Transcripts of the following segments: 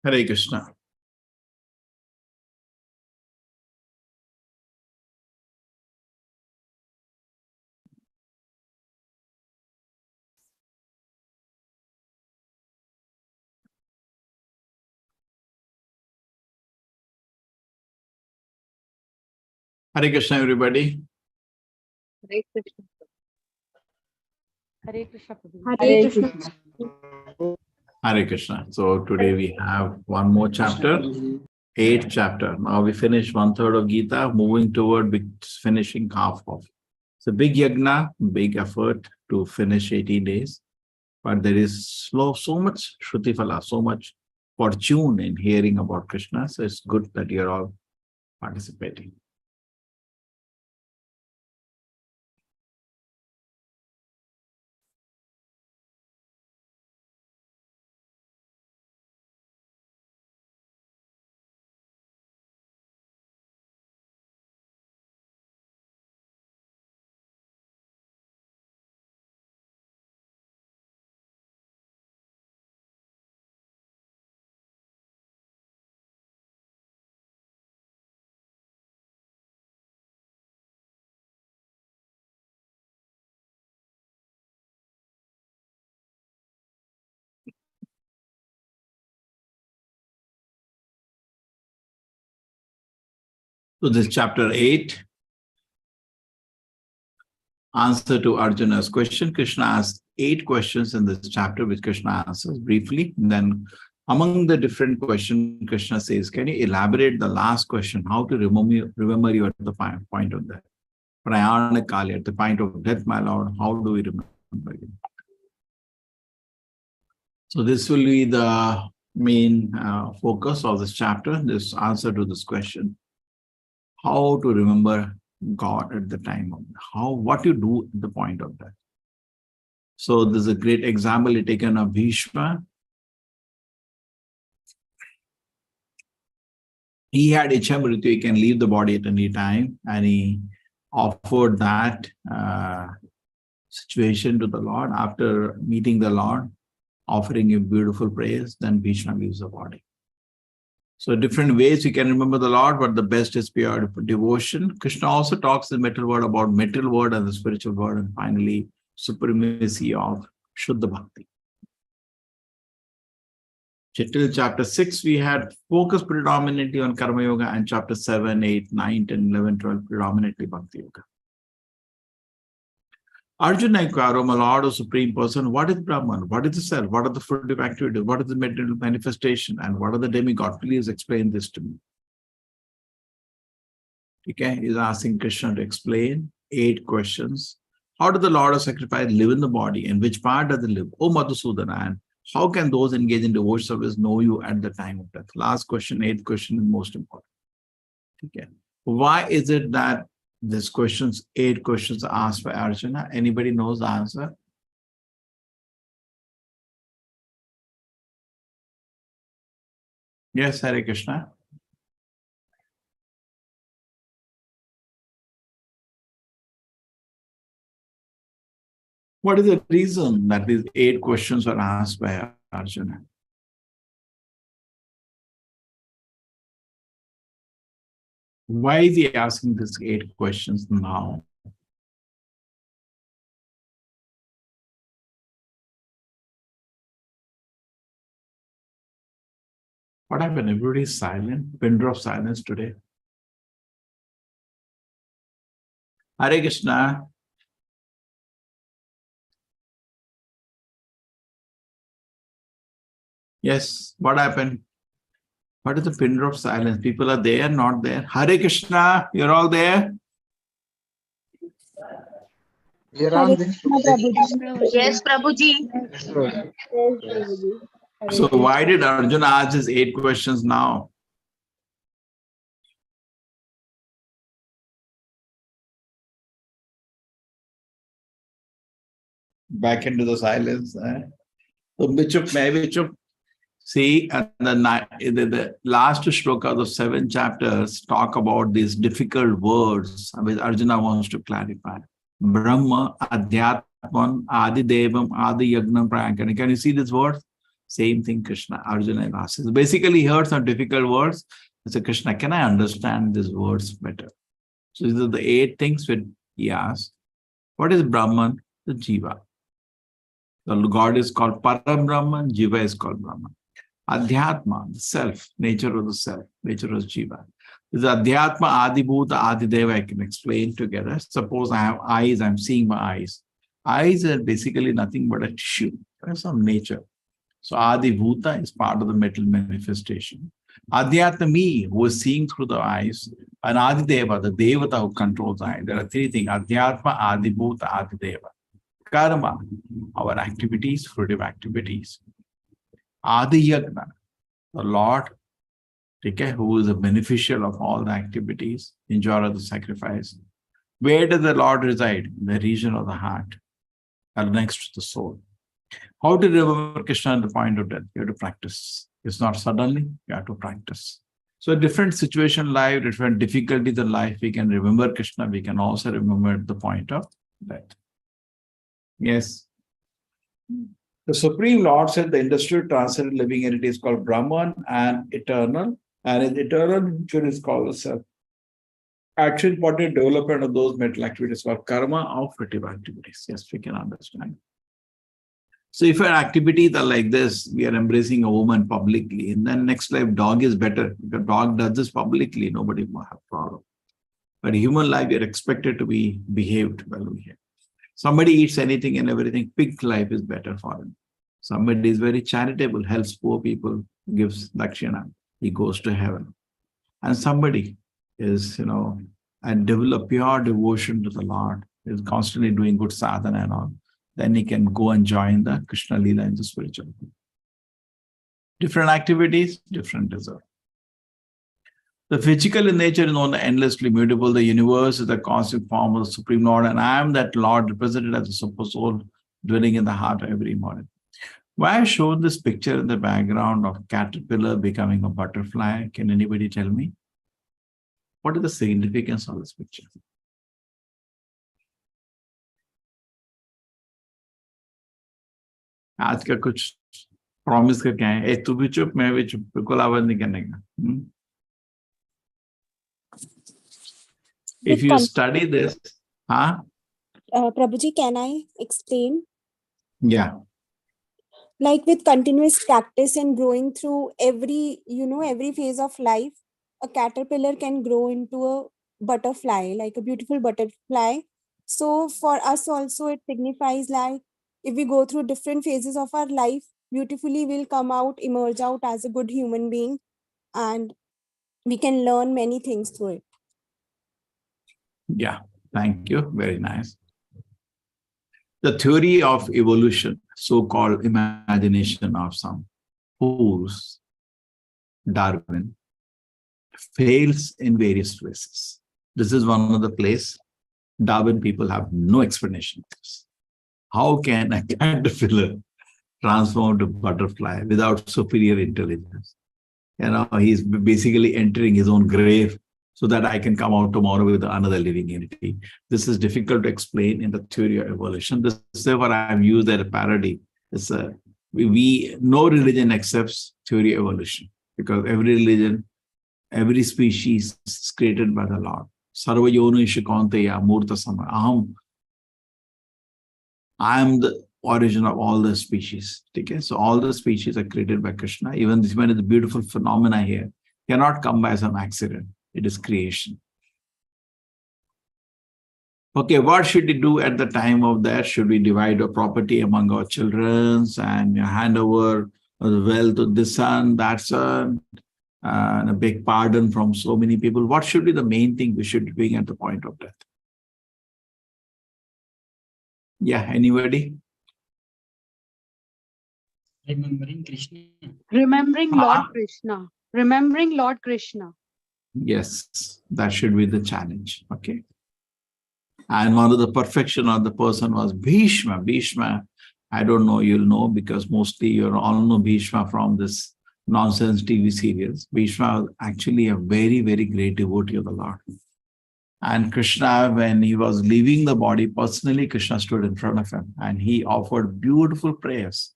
Hare Krishna. Hare Krishna, everybody. Hare Krishna. Hare Krishna. Hare Krishna. Hare Krishna. So today we have one more chapter, 8th chapter. Now we finished 1/3 of Gita, moving toward finishing half of. It's a big yagna, big effort to finish 18 days. But there is so much Shruti Phala, so much fortune in hearing about Krishna. So it's good that you're all participating. So this chapter 8, answer to Arjuna's question. Krishna asked 8 questions in this chapter, which Krishna answers briefly. And then among the different questions, Krishna says, can you elaborate the last question, how to remember you at the point of death? Prayana Kali, at the point of death, my Lord, how do we remember you? So this will be the main focus of this chapter, this answer to this question. How to remember God at the time of what you do at the point of death. So there's a great example taken of Bhishma. He had Ichamrityu, he can leave the body at any time, and he offered that situation to the Lord. After meeting the Lord, offering him beautiful praise, then Bhishma leaves the body. So different ways you can remember the Lord, but the best is pure devotion. Krishna also talks in the material world about material world and the spiritual world, and finally supremacy of Shuddha Bhakti. Till chapter 6, we had focused predominantly on Karma Yoga, and chapter 7, 8, 9, 10, 11, 12, predominantly Bhakti Yoga. Arjuna inquired, my Lord, O Supreme Person, what is Brahman? What is the self? What are the fruitive activities? What is the material manifestation? And what are the demigods? Please explain this to me. Okay, he's asking Krishna to explain 8 questions. How does the Lord of Sacrifice live in the body? And which part does it live? O Madhusudana, and how can those engaged in devotion service know you at the time of death? Last question, 8th question is most important. Okay. Why is it that these questions, 8 questions are asked by Arjuna? Anybody knows the answer? Yes, Hare Krishna. What is the reason that these 8 questions are asked by Arjuna? Why is he asking these 8 questions now? What happened? Everybody is silent. Pin drop silence today. Hare Krishna. Yes, what happened? What is the pin drop silence? People are there, not there. Hare Krishna, you're all there? Yes, Prabhuji. So why did Arjuna ask his 8 questions now? back into the silence. So, Bichup, may Bichup. See, and the last shloka of the 7 chapters talk about these difficult words which Arjuna wants to clarify. Brahma, Adhyatman, Adi Devam, Adi Yagnam, Prayankani. Can you see these words? Same thing Krishna, Arjuna asks. Basically, he heard some difficult words. He said, Krishna, can I understand these words better? So these are the 8 things which he asked. What is Brahman? The Jiva. The God is called Param Brahman, Jiva is called Brahman. Adhyatma, the self, nature of the self, nature of Jiva. This Adhyatma, Adibhuta, Adideva, I can explain together. Suppose I have eyes, I'm seeing my eyes. Eyes are basically nothing but a tissue, some nature. So Adibhuta is part of the mental manifestation. Adhyatma, me, who is seeing through the eyes, and Adideva, the Devata who controls the eye. There are 3 things, Adhyatma, Adibhuta, Adideva. Karma, our activities, fruitive activities. Adi Yagna, the Lord, okay, who is the beneficial of all the activities, enjoyer of the sacrifice. Where does the Lord reside? In the region of the heart, or next to the soul. How to remember Krishna at the point of death? You have to practice. It's not suddenly, you have to practice. So different situation in life, different difficulties in life, we can remember Krishna, we can also remember at the point of death. Yes. The Supreme Lord said the industrial transcendent living entity is called Brahman and eternal, and in eternal nature is called the self. Action important development of those mental activities called karma of fruitive activities. Yes, we can understand. So if our activities are like this, we are embracing a woman publicly, and then next life dog is better. If a dog does this publicly, nobody will have a problem. But human life, we are expected to be behaved well here. Somebody eats anything and everything, pig life is better for him. Somebody is very charitable, helps poor people, gives dakshina, he goes to heaven. And somebody is, and develop pure devotion to the Lord, is constantly doing good sadhana and all, then he can go and join the Krishna Leela in the spiritual world. Different activities, different result. The physical in nature is known endlessly mutable. The universe is the constant form of the Supreme Lord, and I am that Lord represented as a super soul dwelling in the heart of every morning. Why I showed this picture in the background of caterpillar becoming a butterfly? Can anybody tell me? What is the significance of this picture? आज का कुछ promise करके आए तू भी चुप मैं भी चुप बिल्कुल आवाज नहीं करने का If you study this, Prabhuji, can I explain? Yeah. Like with continuous practice and growing through every phase of life, a caterpillar can grow into a butterfly, like a beautiful butterfly. So for us also, it signifies like if we go through different phases of our life, beautifully we'll emerge out as a good human being, and we can learn many things through it. Yeah, thank you. Very nice. The theory of evolution, so-called imagination of some fools, Darwin, fails in various places. This is one of the places Darwin people have no explanation of this. How can a caterpillar transform to butterfly without superior intelligence? He's basically entering his own grave so that I can come out tomorrow with another living entity. This is difficult to explain in the theory of evolution. This is what I have used as a parody. It's no religion accepts theory of evolution because every religion, every species is created by the Lord. Sarva yonu ishikanteya murta sama. I am the origin of all the species. Okay? So all the species are created by Krishna. Even this one is the beautiful phenomena here cannot come by some accident. It is creation. Okay, what should we do at the time of that? Should we divide our property among our children and hand over the wealth to this son, that son, and a big pardon from so many people? What should be the main thing we should be doing at the point of death? Yeah, anybody? Remembering Krishna. Remembering Lord Krishna. Remembering Lord Krishna. Yes, that should be the challenge. Okay. And one of the perfection of the person was Bhishma. Bhishma I don't know, you'll know because mostly you all know Bhishma from this nonsense TV series. Bhishma was actually a very, very great devotee of the Lord. And Krishna, when he was leaving the body, personally Krishna stood in front of him and he offered beautiful prayers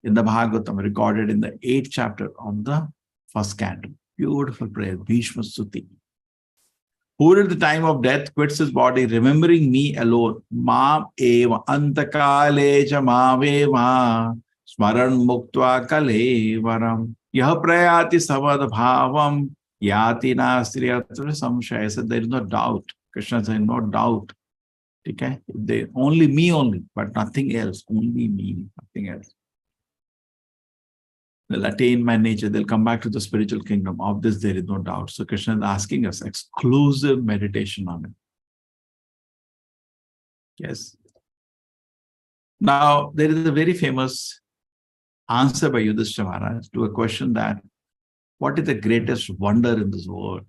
in the Bhagavatam, recorded in the 8th chapter of the first canto. Beautiful prayer, Bhishma Stuti. Who at the time of death quits his body, remembering me alone, Mam eva antakale cha maveva smaran muktva kale varam yah prayati savad bhavam yati nastriyatra samshaya. So there is no doubt. Krishna said, no doubt. Okay? They, only me only, but nothing else. Only me, nothing else. They'll attain my nature. They'll come back to the spiritual kingdom. Of this, there is no doubt. So Krishna is asking us exclusive meditation on it. Yes. Now, there is a very famous answer by Yudhishthira Maharaj to a question that, what is the greatest wonder in this world?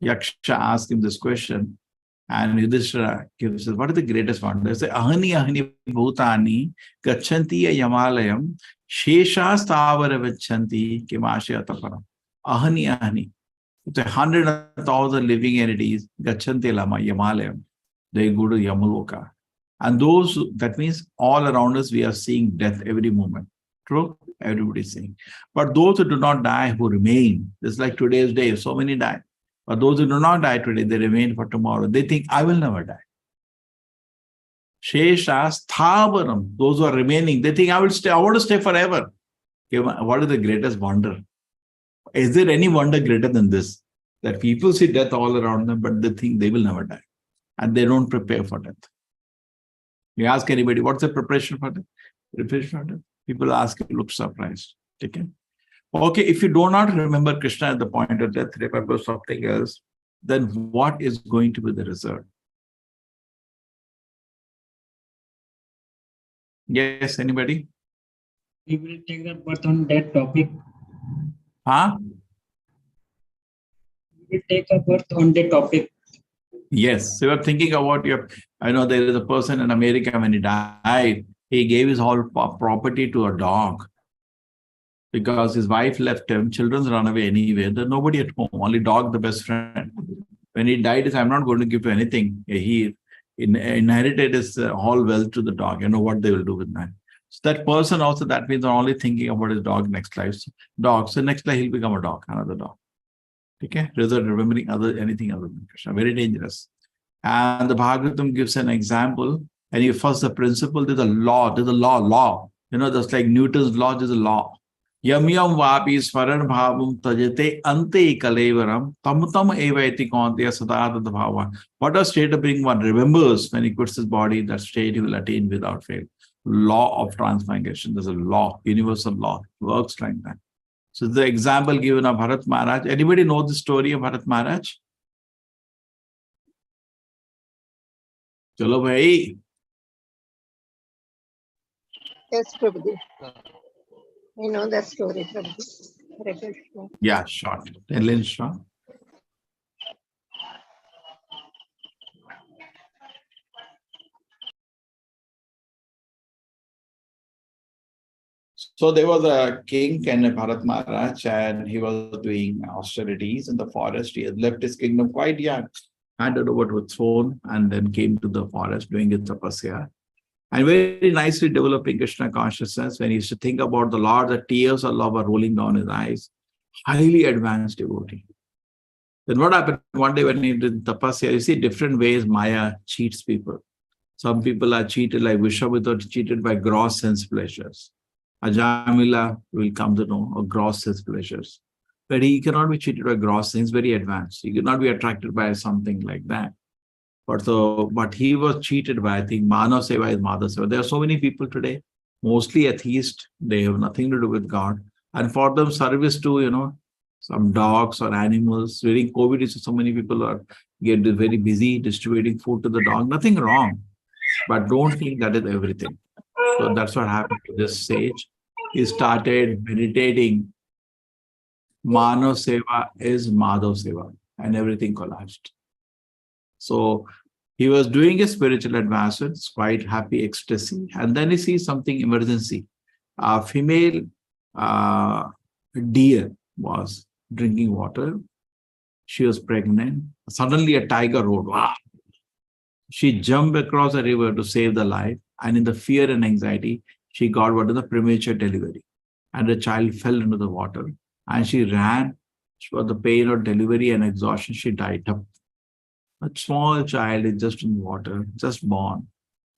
Yaksha asked him this question, and Yudhishthira gives us, what is the greatest wonder? He says, ahani ahani bhutani gachanti yamalayam shesha stavara vichanti kimashya taparam. Ahani ahani. It's 100,000 living entities, gachanti lama yamalayam. They go to Yamaloka. And those, that means all around us, we are seeing death every moment. True? Everybody is seeing. But those who do not die, who remain, just like today's day, so many die. But those who do not die today, they remain for tomorrow. They think, I will never die. Shesha sthavaram. Those who are remaining, they think, I will stay, I want to stay forever. Okay, what is the greatest wonder? Is there any wonder greater than this? That people see death all around them, but they think they will never die. And they don't prepare for death. You ask anybody, what's the preparation for death? Preparation for death. People ask, you look surprised. Okay? Okay, if you do not remember Krishna at the point of death, remember something else, then what is going to be the result? Yes, anybody? We will take the birth on that topic. Huh? We will take a birth on the topic. Yes. So you're thinking about I know there is a person in America, when he died, he gave his whole property to a dog. Because his wife left him, children run away anyway. There's nobody at home, only dog, the best friend. When he died, he said, I'm not going to give you anything. He inherited his whole wealth to the dog. You know what they will do with that. So that person also, that means they're only thinking about his dog next life. So next life he'll become a dog, another dog. Okay? Rather than remembering anything other than Krishna. Very dangerous. And the Bhagavatam gives an example. And you first the principle, there's a law. You know, that's like Newton's law, there's a law. Yam yam vapi swaran bhavam tajate ante kalevaram tam tam evaiti konteya sadadata bhava. What does state of being one remembers when he quits his body, that state he will attain without fail. Law of transmigration. There's a law, universal law. It works like that. So the example given of Bharat Maharaj. Anybody know the story of Bharat Maharaj? Chalo bhai. Yes, Prabhuji. I know that story, Prabhuji. Hare Krishna. Yeah, short. 10 lines short. So there was a king and a Bharat Maharaj, and he was doing austerities in the forest. He had left his kingdom quite young, handed over to a throne, and then came to the forest doing his tapasya. And very nicely developing Krishna consciousness. When he used to think about the Lord, the tears of love are rolling down his eyes. Highly advanced devotee. Then what happened? One day when he did tapasya, you see different ways Maya cheats people. Some people are cheated like Vishamitra, cheated by gross sense pleasures. Ajamila will come to know of gross sense pleasures. But he cannot be cheated by gross things, very advanced. He cannot be attracted by something like that. But he was cheated by, I think, Manav Seva is Madhav Seva. There are so many people today, mostly atheist. They have nothing to do with God. And for them, service to, some dogs or animals. During COVID, so many people get very busy distributing food to the dog. Nothing wrong. But don't think that is everything. So that's what happened to this sage. He started meditating. Manav Seva is Madhav Seva. And everything collapsed. So He was doing his spiritual advancements, quite happy, ecstasy, and then he sees something emergency. A female deer was drinking water. She was pregnant. Suddenly a tiger roared. Wow. She jumped across the river to save the life. And in the fear and anxiety, she got what is the premature delivery. And the child fell into the water. And she ran for the pain of delivery and exhaustion. She died. A small child is just in water, just born.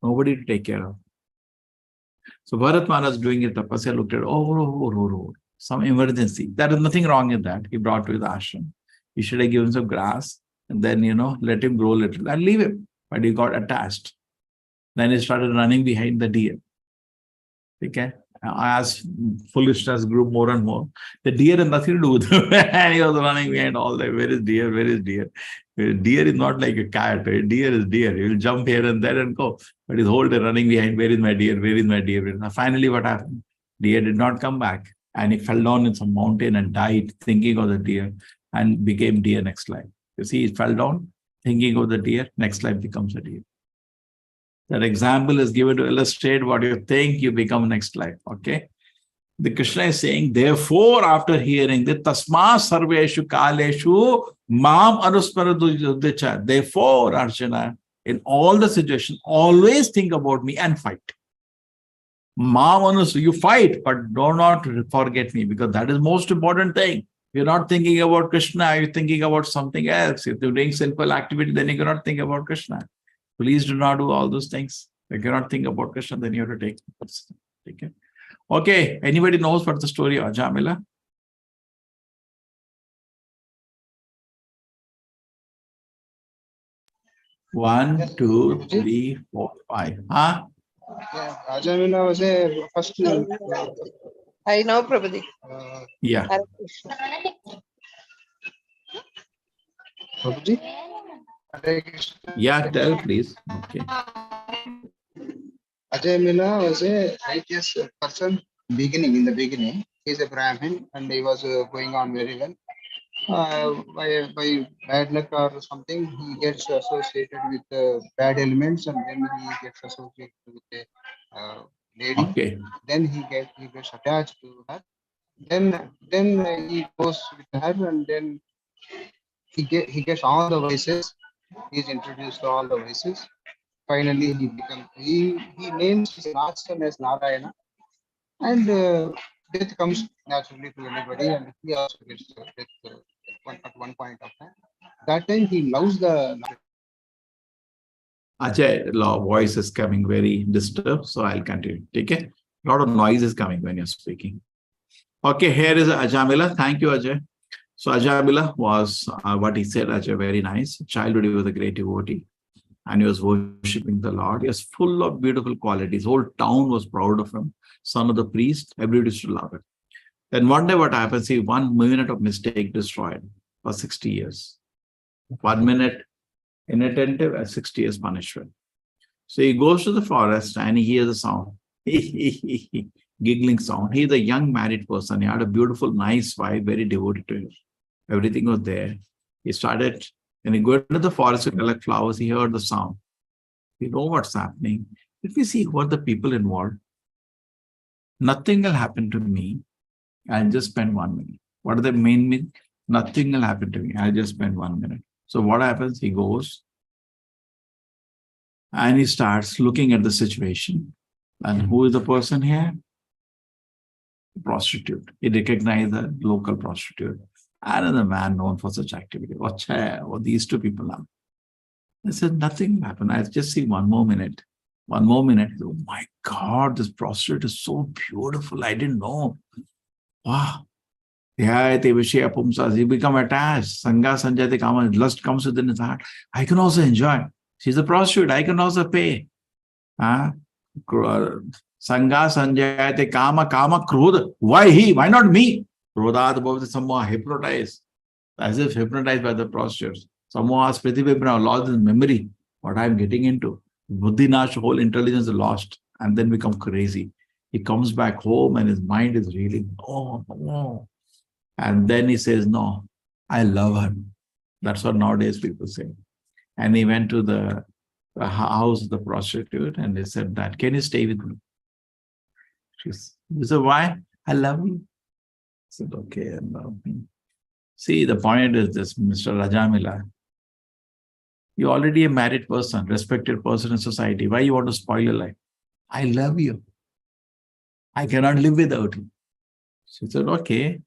Nobody to take care of. So Bharat Maharaj doing it, tapasya looked at, some emergency. There is nothing wrong in that. He brought to his ashram. He should have given some grass and then, let him grow a little and leave him. But he got attached. Then he started running behind the deer. Okay. As foolishness grew more and more, the deer had nothing to do with him. And he was running behind all the, where is deer? Where is deer? Deer is not like a cat. Deer is deer. He will jump here and there and go. But his whole day running behind, where is my deer? Where is my deer? Now, finally, what happened? Deer did not come back. And he fell down in some mountain and died thinking of the deer and became deer next life. You see, he fell down thinking of the deer. Next life becomes a deer. That example is given to illustrate what you think, you become next life. Okay. The Krishna is saying, therefore, after hearing the tasma sarveshu kaleshu mam anusmaradu. Therefore, Arjuna, in all the situations, always think about me and fight. Mam anus, you fight, but do not forget me, because that is most important thing. You're not thinking about Krishna, you're thinking about something else. If you're doing simple activity, then you cannot think about Krishna. Please do not do all those things. If you cannot think about Krishna, then you have to take it. Okay, anybody knows what the story of Ajamila? One, two, three, four, five. Huh? Yeah, Ajamila was a first. I know, Prabhuji. Yeah. Hare Krishna. Prabhuji? Hare Krishna. Yeah, tell please. Okay. Ajamila was a righteous person in the beginning. He's a Brahmin and he was going on very well. By bad luck or something, he gets associated with bad elements and then he gets associated with a lady. Okay. Then he gets attached to her. Then he goes with her and then he gets all the vices. He's introduced to all the vices. Finally, he names his last son as Narayana, and death comes naturally to anybody, and he also gets death at one point of time. That time he loves the. Ajay, voice is coming very disturbed, so I'll continue. Take it. A lot of noise is coming when you're speaking. Okay, here is Ajamila. Thank you, Ajay. So Ajamila was what he said, Ajay, very nice. Childhood, he was a great devotee and he was worshipping the Lord. He was full of beautiful qualities. Whole town was proud of him. Son of the priest, everybody used to love him. Then one day what happens, see, 1 minute of mistake destroyed for 60 years. 1 minute inattentive and 60 years punishment. So he goes to the forest and he hears a sound. Giggling sound. He's a young married person. He had a beautiful, nice wife, very devoted to him. Everything was there. He started, when he go into the forest to collect flowers, he heard the sound. You know what's happening. Let me see who are the people involved. Nothing will happen to me. I'll just spend 1 minute. What are the main mean? Nothing will happen to me. I'll just spend 1 minute. So what happens? He goes and he starts looking at the situation. And who is the person here? Prostitute. He recognized a local prostitute. Another man known for such activity. What these two people are. I said, nothing will happen. I'll just see 1 more minute. 1 more minute. Oh my God, this prostitute is so beautiful. I didn't know. Wow. Yeah, he become attached. Sangha sanjayate kama, lust comes within his heart. I can also enjoy. She's a prostitute. I can also pay. Sangha sanjayate kama krodha. Why he? Why not me? Krodhat bhavati sammoha, hypnotized. As if hypnotized by the prostitutes. Sammoha pratibhibhra, lost his memory. What I'm getting into. Buddhinash, whole intelligence is lost. And then become crazy. He comes back home and his mind is reeling. Oh, no. And then he says, no, I love her. That's what nowadays people say. And he went to the the house of the prostitute, and they said that, can you stay with me? He said, why? I love you. I said, okay, I love me. See, the point is this, Mr. Rajamila. You're already a married person, respected person in society. Why you want to spoil your life? I love you. I cannot live without you. She said, okay,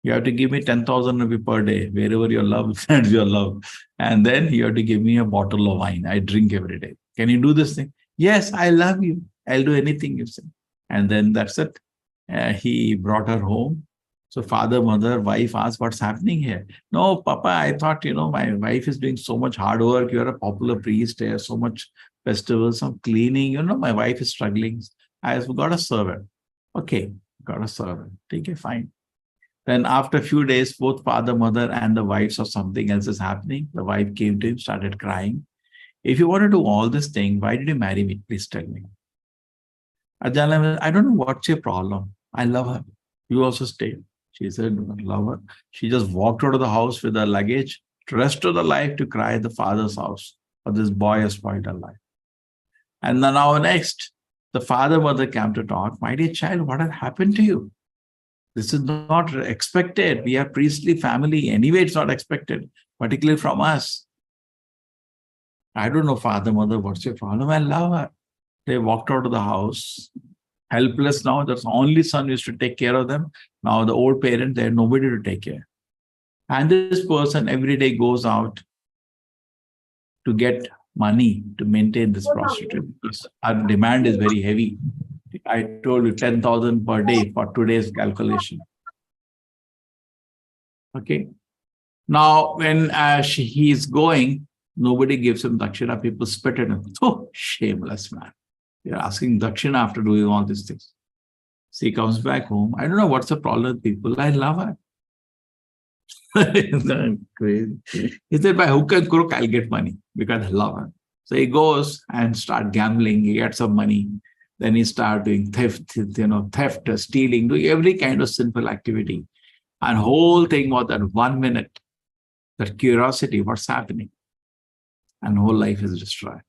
you have to give me 10,000 rupees per day, wherever your love sends your love. And then you have to give me a bottle of wine. I drink every day. Can you do this thing? Yes, I love you. I'll do anything you say. And then that's it. He brought her home. So father, mother, wife asked, what's happening here? No, Papa, I thought, my wife is doing so much hard work. You're a popular priest. There's so much festivals, some cleaning. My wife is struggling. I've got a servant. Okay, got a servant. Okay, fine. Then after a few days, both father, mother, and the wife saw something else is happening. The wife came to him, started crying. If you want to do all this thing, why did you marry me? Please tell me. Ajala, I don't know what's your problem. I love her. You also stay. She said, love her. She just walked out of the house with her luggage, rest of the life to cry at the father's house. But this boy has spoiled her life. And then now next, the father, mother came to talk. My dear child, what has happened to you? This is not expected. We are priestly family. Anyway, it's not expected, particularly from us. I don't know, father, mother, what's your problem? I love her. They walked out of the house, helpless now. That's the only son used to take care of them. Now the old parent, they had nobody to take care. And this person every day goes out to get money to maintain this prostitute because our demand is very heavy. I told you 10,000 per day for today's calculation. Okay. Now, when he is going, nobody gives him dakshina. People spit at him. Oh, shameless man. You're asking dakshina after doing all these things. So he comes back home. I don't know what's the problem with people. I love her. Crazy. He said, by hook and crook, I'll get money because I love her. So he goes and start gambling. He gets some money. Then he starts doing theft, stealing, doing every kind of sinful activity. And whole thing was that 1 minute, that curiosity, what's happening? And whole life is destroyed.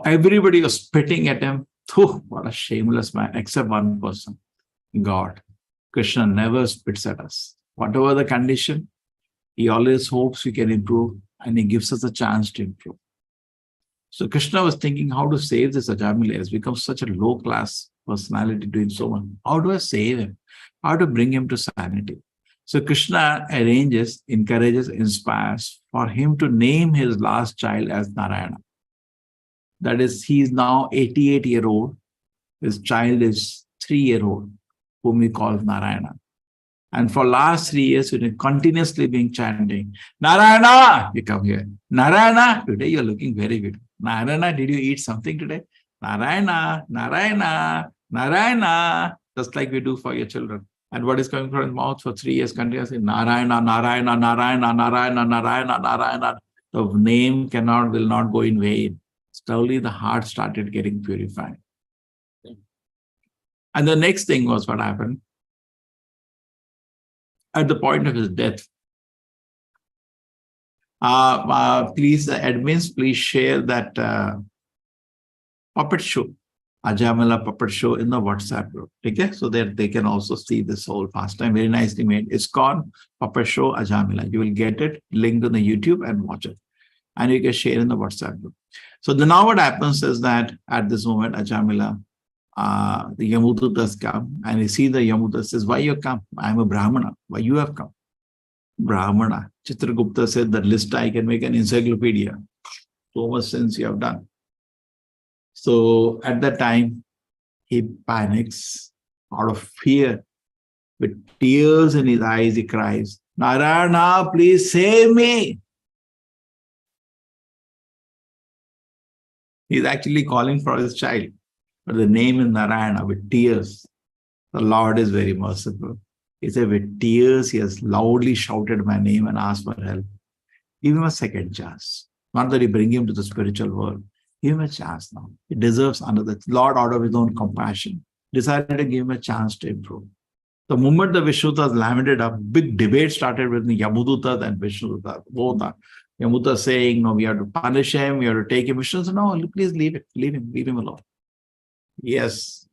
Everybody was spitting at him. What a shameless man, except one person, God. Krishna never spits at us. Whatever the condition, he always hopes we can improve and he gives us a chance to improve. So Krishna was thinking how to save this Ajamila. He has become such a low-class personality doing so much. How do I save him? How to bring him to sanity? So Krishna arranges, encourages, inspires for him to name his last child as Narayana. That is, he is now 88-year-old. His child is 3-year-old, whom he calls Narayana. And for last 3 years, we have continuously been chanting, Narayana, you come here. Narayana, today you're looking very good. Narayana, did you eat something today? Narayana, Narayana, Narayana, just like we do for your children. And what is coming from his mouth for 3 years continuously? Narayana, Narayana, Narayana, Narayana, Narayana, Narayana. The name will not go in vain. Slowly the heart started getting purified. And the next thing was what happened. At the point of his death, please, the admins, please share that puppet show, Ajamila puppet show in the WhatsApp group, okay? So that they can also see this whole pastime. Very nicely made. ISKCON puppet show Ajamila. You will get it linked on the YouTube and watch it. And you can share in the WhatsApp group. So now what happens is that at this moment, Ajamila, the Yamudutas come and you see the Yamudutas says, why you come? I am a Brahmana. Why you have come? Brahmana. Chitragupta said that list I can make an encyclopedia. So much sense you have done. So at that time, he panics out of fear. With tears in his eyes, he cries, Narayana, please save me. He's actually calling for his child. But the name is Narayana with tears. The Lord is very merciful. He said, with tears, he has loudly shouted my name and asked for help. Give him a second chance. Not that you bring him to the spiritual world. Give him a chance now. He deserves another. Lord, out of his own compassion, decided to give him a chance to improve. The moment the Vishnutas landed up, big debate started between Yamudutas and Vishnudutas. Both are Yamuta saying, no, we have to punish him, we have to take him. Vishnu said, no, please leave it, leave him alone. Yes,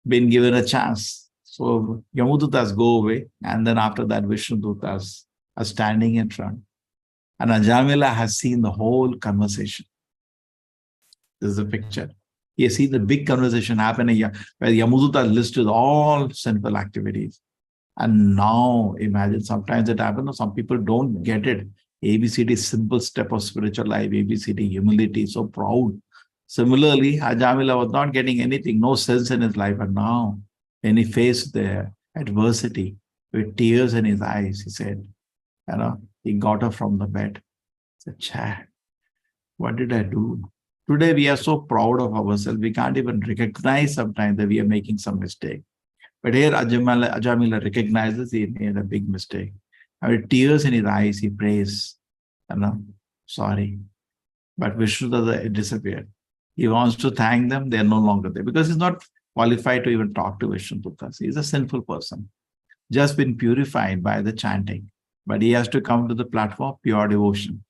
been given a chance. So Yamudutas go away, and then after that, Vishnudutas are standing in front. And Ajamila has seen the whole conversation. This is the picture. He has seen the big conversation happening where Yamuduta listed all sinful activities. And now imagine sometimes it happens, some people don't get it. ABCD, simple step of spiritual life, ABCD, humility, so proud. Similarly, Ajamila was not getting anything, no sense in his life. And now, when he faced the adversity with tears in his eyes, he said, he got up from the bed. He said, Chad, what did I do? Today, we are so proud of ourselves, we can't even recognize sometimes that we are making some mistake. But here, Ajamila recognizes he made a big mistake. And with tears in his eyes, he prays, sorry. But Vishnu disappeared. He wants to thank them, they are no longer there. Because he's not qualified to even talk to Vishnu. He's a sinful person, just been purified by the chanting. But he has to come to the platform of pure devotion.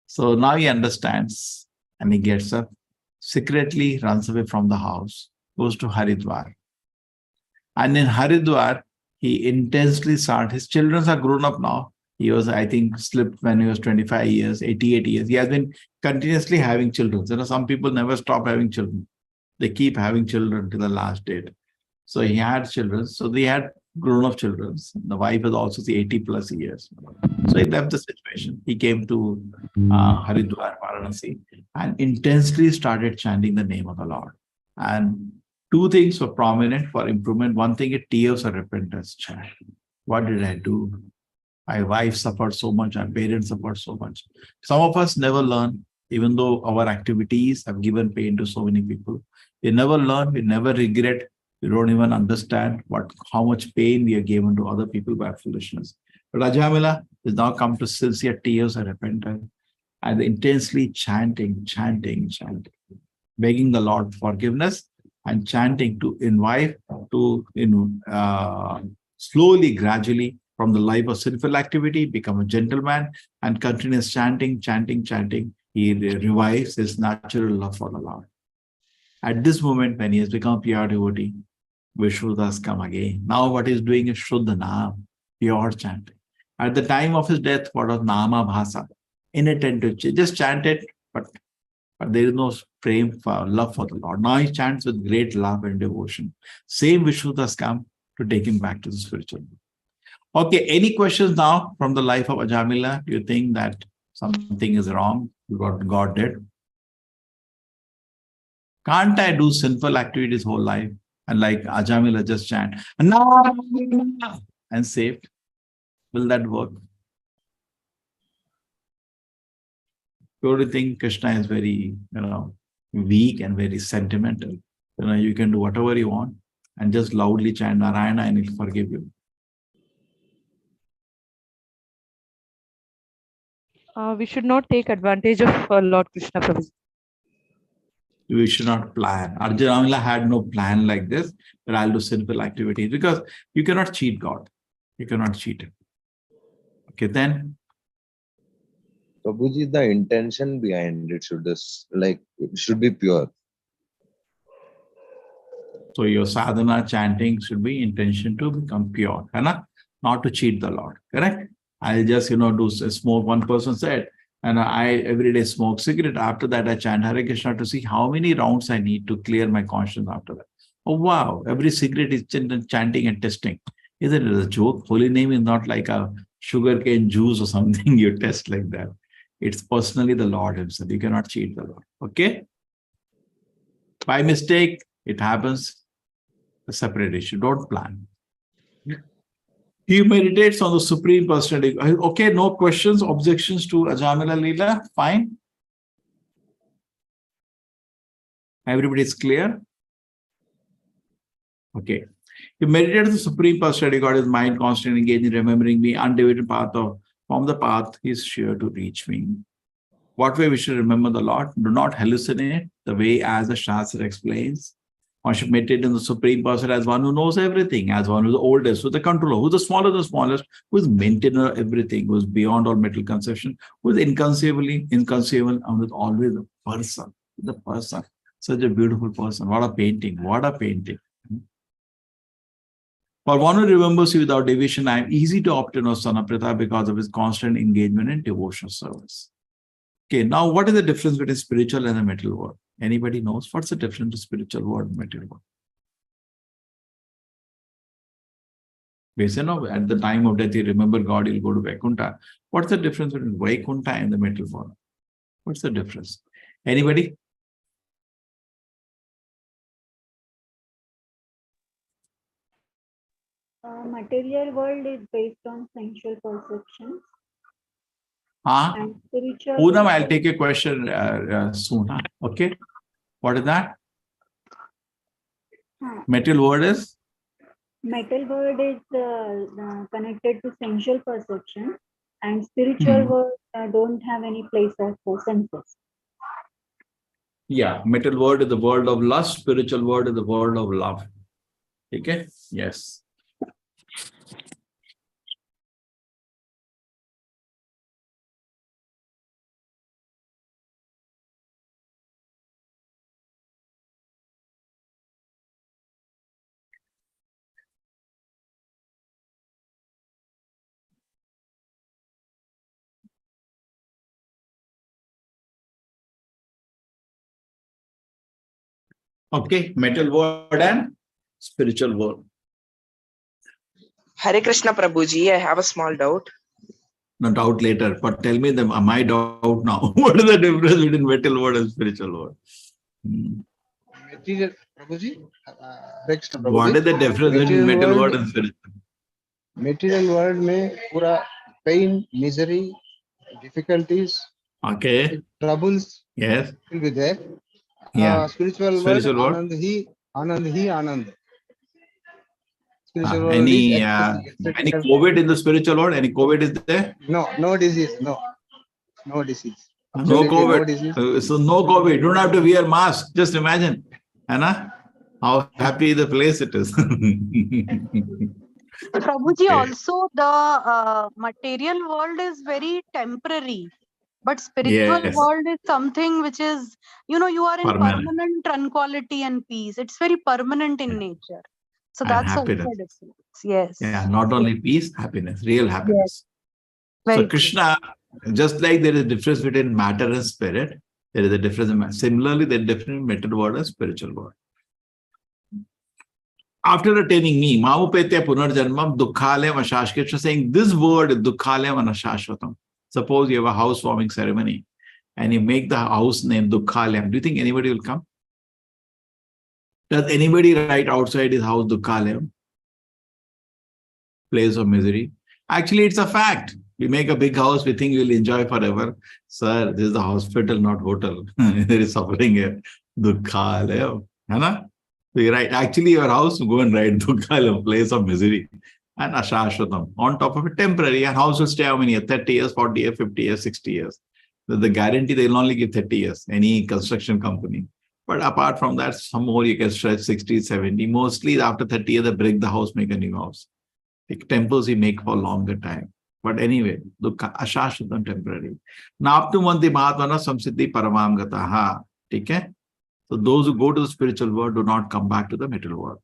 So now he understands and he gets up, secretly runs away from the house, goes to Haridwar. And in Haridwar, he intensely started. His children are grown up now. He was, I think, slipped when he was 25 years, 88 years. He has been continuously having children. Some people never stop having children. They keep having children till the last date. So he had children. So they had grown-up children. The wife is also 80 plus years. So he left the situation. He came to Haridwar, Varanasi, and intensely started chanting the name of the Lord. And two things were prominent for improvement. One thing is tears of repentance. What did I do? My wife suffered so much, our parents suffered so much. Some of us never learn, even though our activities have given pain to so many people. We never learn, we never regret, we don't even understand how much pain we have given to other people by foolishness. But Ajamila has now come to sincere tears of repentance and intensely chanting, begging the Lord forgiveness and chanting to invite to slowly, gradually, from the life of sinful activity, become a gentleman and continues chanting. He revives his natural love for the Lord. At this moment, when he has become pure devotee, Vishnu has come again. Now what he's doing is Shuddha Naam, pure chanting. At the time of his death, what was Nama Bhasa? Inattentive, just chanted, but there is no love for the Lord. Now he chants with great love and devotion. Same Vishnu has come to take him back to the spiritual world. Okay, any questions now from the life of Ajamila? Do you think that something is wrong with what God did? Can't I do sinful activities whole life and like Ajamila just chant and saved? Will that work? You do think Krishna is very, weak and very sentimental. You can do whatever you want and just loudly chant Narayana and he'll forgive you. We should not take advantage of Lord Krishna Prabhu. We should not plan. Ajamila had no plan like this, but I'll do sinful activities because you cannot cheat God. You cannot cheat him. Okay, then. Prabhuji, the intention behind it should be pure. So your sadhana chanting should be intention to become pure, not to cheat the Lord, correct? I'll just, do smoke. One person said, and I every day smoke cigarette. After that, I chant Hare Krishna to see how many rounds I need to clear my conscience after that. Oh, wow. Every cigarette is chanting and testing. Isn't it a joke? Holy name is not like a sugarcane juice or something you test like that. It's personally the Lord himself. You cannot cheat the Lord. Okay? By mistake, it happens. A separate issue. Don't plan. He meditates on the Supreme Personality. Okay, no questions, objections to Ajamila Leela? Fine. Everybody is clear? Okay. He meditates on the Supreme Personality. God is mind constantly engaged in remembering me, undivided path from the path he is sure to reach me. What way we should remember the Lord? Do not hallucinate the way as the Shastra explains. One should meditate in the Supreme Person as one who knows everything, as one who's the oldest, who's the controller, who's the smallest, who's maintainer of everything, who's beyond all mental conception, who's inconceivable, and who's always the person. The person. Such a beautiful person. What a painting. What a painting. For one who remembers you without division, I am easy to obtain of Sanaprita because of his constant engagement in devotional service. Okay, now what is the difference between spiritual and the material world? Anybody knows what's the difference between spiritual world and material world? Basically, at the time of death, you remember God, you'll go to Vaikuntha. What's the difference between Vaikuntha and the material world? What's the difference? Anybody? Material world is based on sensual perceptions. And spiritual Poonam, I'll take a question soon. Okay. What is that? Material world is? Metal world is connected to sensual perception, and spiritual world don't have any place for senses. Yeah, material world is the world of lust, spiritual world is the world of love. Okay? Yes. Okay, metal world and spiritual world. Hare Krishna Prabhuji, I have a small doubt. No doubt later, but tell me my doubt now. What is the difference between metal world and spiritual world? Material, Prabhuji, What is the difference between metal world and spiritual? Material world में पूरा pain, misery, difficulties, okay, troubles, yes, will be there. Yeah. Spiritual world, Anand hi Anand. Spiritual world any is any COVID in the spiritual world? Any COVID is there? No disease, no disease. No COVID. No disease. So no COVID. You don't have to wear mask. Just imagine, Anna, how happy the place it is. Prabhuji, also the material world is very temporary, but spiritual world is something which is, you are in permanent tranquility and peace. It's very permanent in nature. So that's happiness. also a difference. Yes. Yeah, not only peace, happiness, real happiness. Yes. So Krishna, just like there is a difference between matter and spirit, there is a difference. Similarly, there is a difference in material world and spiritual world. After attaining me, Mamupetya Punarjanmam Dukhalem Ashashkeshra, saying this word is Dukhalem Anashashvatam. Suppose you have a housewarming ceremony and you make the house name Dukhalem. Do you think anybody will come? Does anybody write outside his house Dukhalem? Place of misery. Actually, it's a fact. We make a big house, we think we'll enjoy forever. Sir, this is a hospital, not hotel. There is suffering here. Dukhalem. Right? So you write, actually your house, go and write Dukhalem, place of misery. And Ashashvatam. On top of it, temporary. And house will stay how many years? 30 years, 40 years, 50 years, 60 years. The guarantee they will only give 30 years, any construction company. But apart from that, some more you can stretch 60, 70. Mostly after 30 years, they break the house, make a new house. Like temples we make for a longer time. But anyway, Ashashvatam temporary. Naptumanti Mahatmana Samsiddhi Paramam Gataha. Okay? So those who go to the spiritual world do not come back to the material world.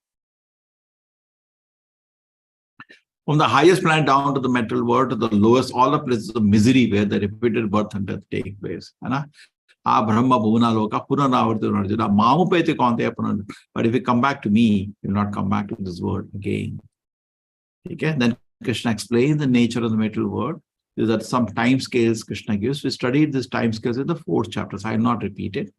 From the highest planet down to the material world to the lowest, all the places of misery where the repeated birth and death take place. Brahma Bhuvana Loka Puranavarti Mamupeti Kante Punan. But if you come back to me, you will not come back to this world again. Okay? Then Krishna explains the nature of the material world. These are some time scales Krishna gives. We studied this time scales in the 4th chapter, so I will not repeat it.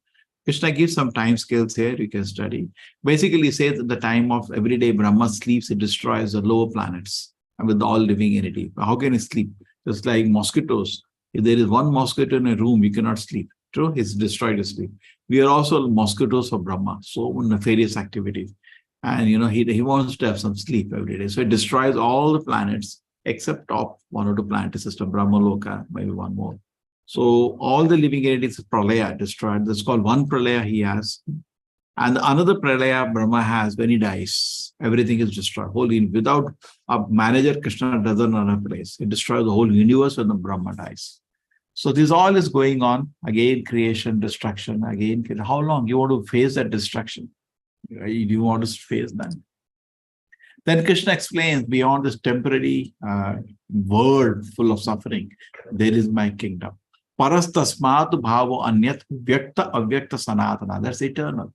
Krishna gives some time scales here you can study. Basically, he says at the time of everyday Brahma sleeps, it destroys the lower planets and with all living entity. How can he sleep? Just like mosquitoes. If there is one mosquito in a room, you cannot sleep. True? He's destroyed his sleep. We are also mosquitoes for Brahma, so nefarious activities. And he wants to have some sleep every day. So it destroys all the planets except top 1 or 2 planetary system, Brahma Loka, maybe one more. So all the living entities, pralaya, destroyed. That's called one pralaya he has. And another pralaya Brahma has when he dies, everything is destroyed. Without a manager, Krishna doesn't run a place. It destroys the whole universe when the Brahma dies. So this all is going on. Again, creation, destruction, again. How long you want to face that destruction? Do you want to face that? Then Krishna explains, beyond this temporary world full of suffering, there is my kingdom. Parastasmat bhavo anyat vyakta avyakta sanatana. That's eternal.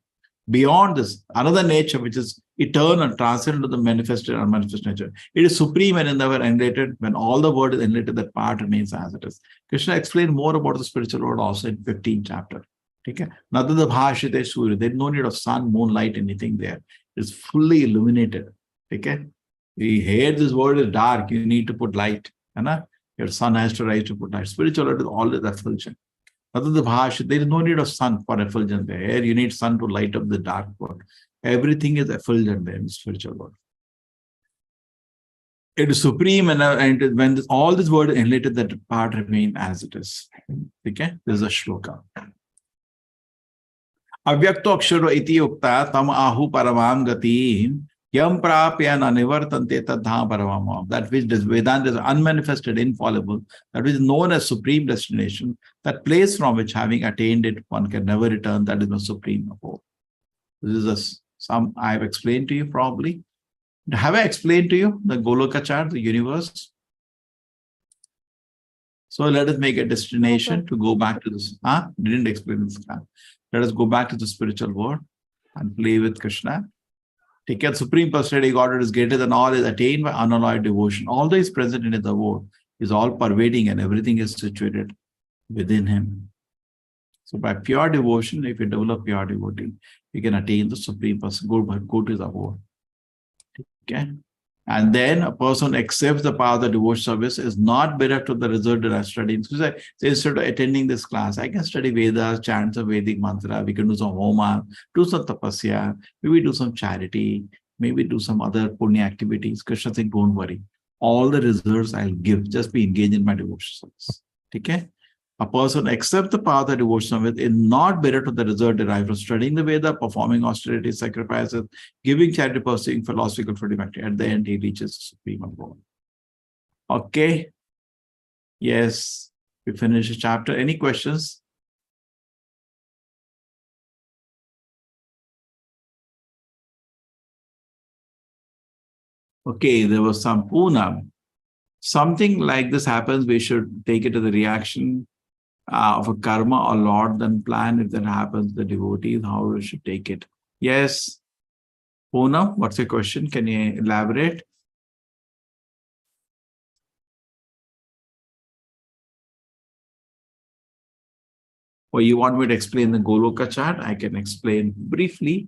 Beyond this, another nature which is eternal, transcendent to the manifested and unmanifested nature. It is supreme and never annihilated. When all the world is annihilated, that part remains as it is. Krishna explained more about the spiritual world also in 15th chapter. Okay? Nadada bhashite surya. There's no need of sun, moonlight, anything there. It's fully illuminated. Okay? We hear this world is dark, you need to put light. Your sun has to rise to put light. Spiritual world is always effulgent. There is no need of sun for effulgence there. Here you need sun to light up the dark world. Everything is effulgent there in the spiritual world. It is supreme, and when all this world is annihilated, that part remains as it is. Okay? This is a shloka. Avyakto aksharo iti ukta tam ahu paramam gati yam prapyan anivartante tadha paramam. That which is Vedanta is unmanifested, infallible, that which is known as supreme destination, that place from which having attained it, one can never return, that is the supreme abode. This is some I have explained to you probably. Have I explained to you the Goloka chart, the universe? So let us make a destination to go back to this. Didn't explain this class. Let us go back to the spiritual world and play with Krishna. Take care, Supreme Personality Godhead is greater than all, is attained by unalloyed devotion. Although he is present in his abode, is all pervading and everything is situated within him. So by pure devotion, if you develop pure devotee, you can attain the Supreme Person, go to his abode. Okay? And then a person accepts the path of devotion service, is not bereft of the result that I studied. So instead of attending this class, I can study Vedas, chants of Vedic mantra, we can do some homa, do some tapasya, maybe do some charity, maybe do some other punya activities. Krishna said, don't worry. All the results I'll give, just be engaged in my devotion service. Okay? A person accepts the path of devotion with is not bereft of the result derived from studying the Veda, performing austerities, sacrifices, giving charity, pursuing philosophical freedom. At the end, he reaches the supreme abode. Okay. Yes. We finish the chapter. Any questions? Okay, there was some Poonam. Something like this happens, we should take it as a reaction of a karma or Lord, then plan if that happens, the devotees, how we should take it. Yes. Poonam, what's your question? Can you elaborate? Or you want me to explain the Goloka chart? I can explain briefly.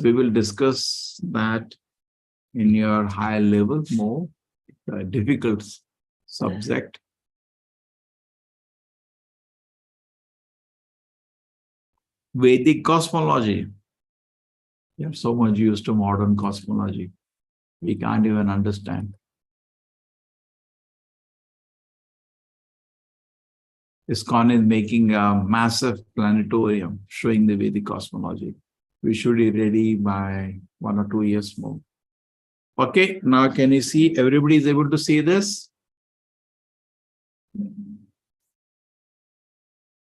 We will discuss that in your higher level, more difficult subject. Vedic cosmology. We are so much used to modern cosmology. We can't even understand. ISKCON is making a massive planetarium showing the Vedic cosmology. We should be ready by 1 or 2 years more. Okay, now can you see? Everybody is able to see this?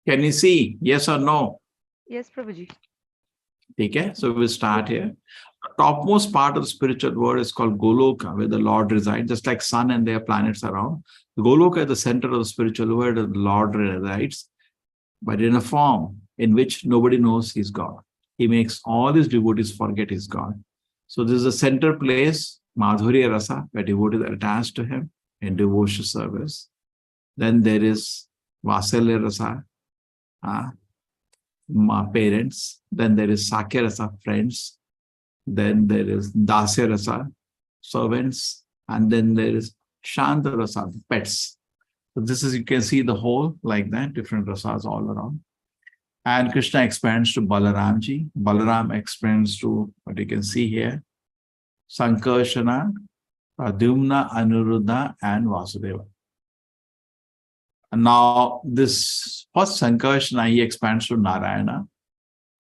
Can you see? Yes or no? Yes, Prabhuji. Okay, so we'll start here. The topmost part of the spiritual world is called Goloka, where the Lord resides, just like sun and their planets around. The Goloka is the center of the spiritual world, and the Lord resides, but in a form in which nobody knows he's God. He makes all his devotees forget he's God. So this is a center place, Madhurya Rasa, where devotees are attached to him in devotion service. Then there is Vasalya Rasa, parents. Then there is Sakya Rasa, friends. Then there is Dasya Rasa, servants. And then there is Shanta Rasa, pets. So this is, you can see the whole like that, different rasas all around. And Krishna expands to Balaramji. Balaram expands to what you can see here, Sankarshana, Pradyumna, Anuruddha, and Vasudeva. And now this first Sankarshana, he expands to Narayana.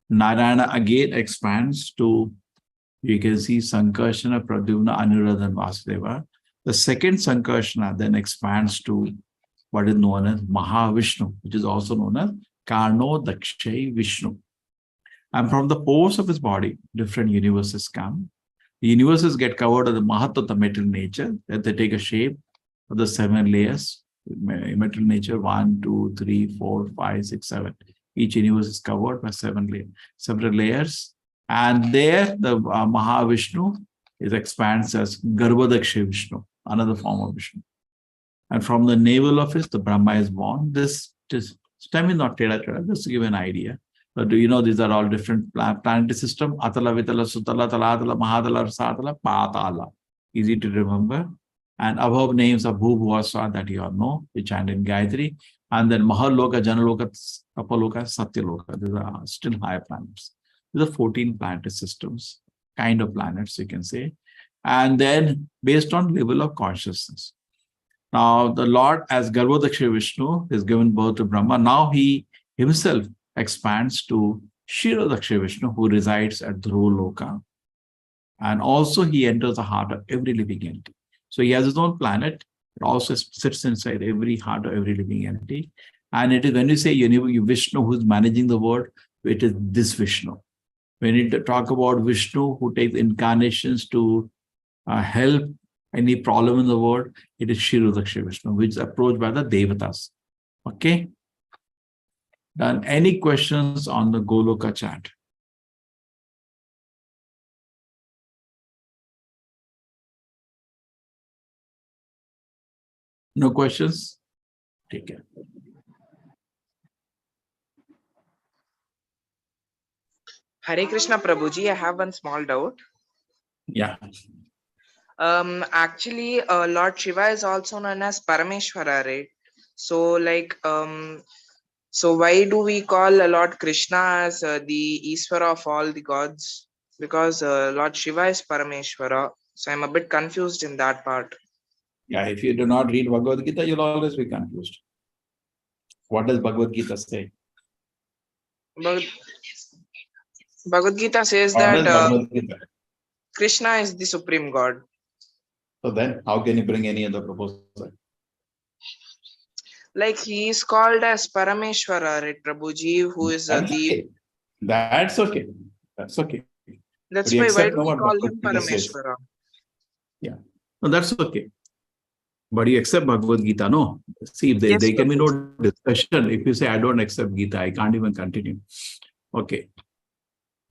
Narayana again expands to, you can see Sankarshana, Pradyumna, Aniruddha, and Vasudeva. The second Sankarshana then expands to what is known as Mahavishnu, which is also known as Karno Dakshay Vishnu. And from the pores of his body, different universes come. The universes get covered with the Mahatma material nature, that they take a shape of the 7 layers, material nature 1, 2, 3, 4, 5, 6, 7. Each universe is covered by 7 separate layers. And there the Mahavishnu expands as Garbhodakshay Vishnu, another form of Vishnu. And from the navel of it, the Brahma is born. This stem is not Teda, just to give an idea. But do you know these are all different planetary system? Atala, Vitala, Sutala, Talatala, Mahadala, Satala, Patala. Easy to remember. And above names of Bhu, Bhuva, Swa that you all know, we chant in Gayatri. And then Mahaloka, Janaloka, Tapaloka, Satyaloka. These are still higher planets. These are 14 planetary systems, kind of planets, you can say. And then based on level of consciousness. Now, the Lord, as Garbhodakshay Vishnu, is given birth to Brahma. Now he himself expands to Kshirodakshay Vishnu, who resides at Dhruvaloka. And also he enters the heart of every living entity. So he has his own planet. It also sits inside every heart of every living entity. And it is when you say Vishnu who's managing the world, it is this Vishnu. When you talk about Vishnu who takes incarnations to help any problem in the world, it is Kshirodakshay Vishnu, which is approached by the Devatas. Okay? Done. Any questions on the Goloka chant? No questions? Take care. Hare Krishna Prabhuji, I have one small doubt. Yeah. Actually, Lord Shiva is also known as Parameshwara, right? So, like, so why do we call Lord Krishna as the Iswara of all the gods? Because Lord Shiva is Parameshwara. So I'm a bit confused in that part. Yeah, if you do not read Bhagavad Gita, you'll always be confused. What does Bhagavad Gita say? Bhagavad Gita says that Krishna is the supreme god. So then, how can you bring any other proposal? Like he is called as Parameshwara, right, Prabhuji, who is the... That's okay. That's okay. That's why do we call him Parameshwara? Yeah. No, that's okay. But you accept Bhagavad Gita, no? See, there can be no discussion. If you say, I don't accept Gita, I can't even continue. Okay.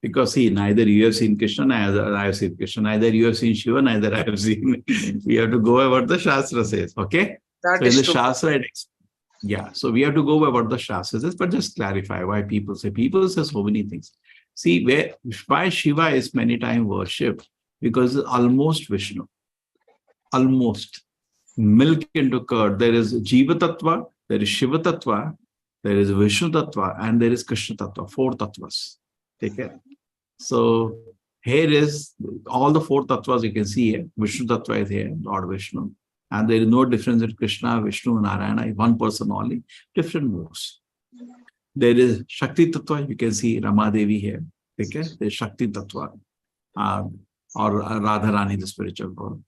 Because see, neither you have seen Krishna, neither I have seen Krishna, neither you have seen Shiva, neither I have seen. We have to go by what the Shastra says. Okay? That so is in the true. Shastra, yeah. So we have to go by what the Shastra says, but just clarify why people say so many things. See, why Shiva is many times worshipped, because it's almost Vishnu. Almost. Milk into curd. There is Jiva Tattva, there is Shiva Tattva, there is Vishnu Tattva, and there is Krishna Tattva. 4 Tattvas. Take care. So here is all the 4 Tattvas you can see here. Vishnu Tattva is here, Lord Vishnu. And there is no difference in Krishna, Vishnu, and Narayana. One person only, different modes. There is Shakti Tattva. You can see Ramadevi here. Okay? There is Shakti Tattva, or Radharani, the spiritual girl.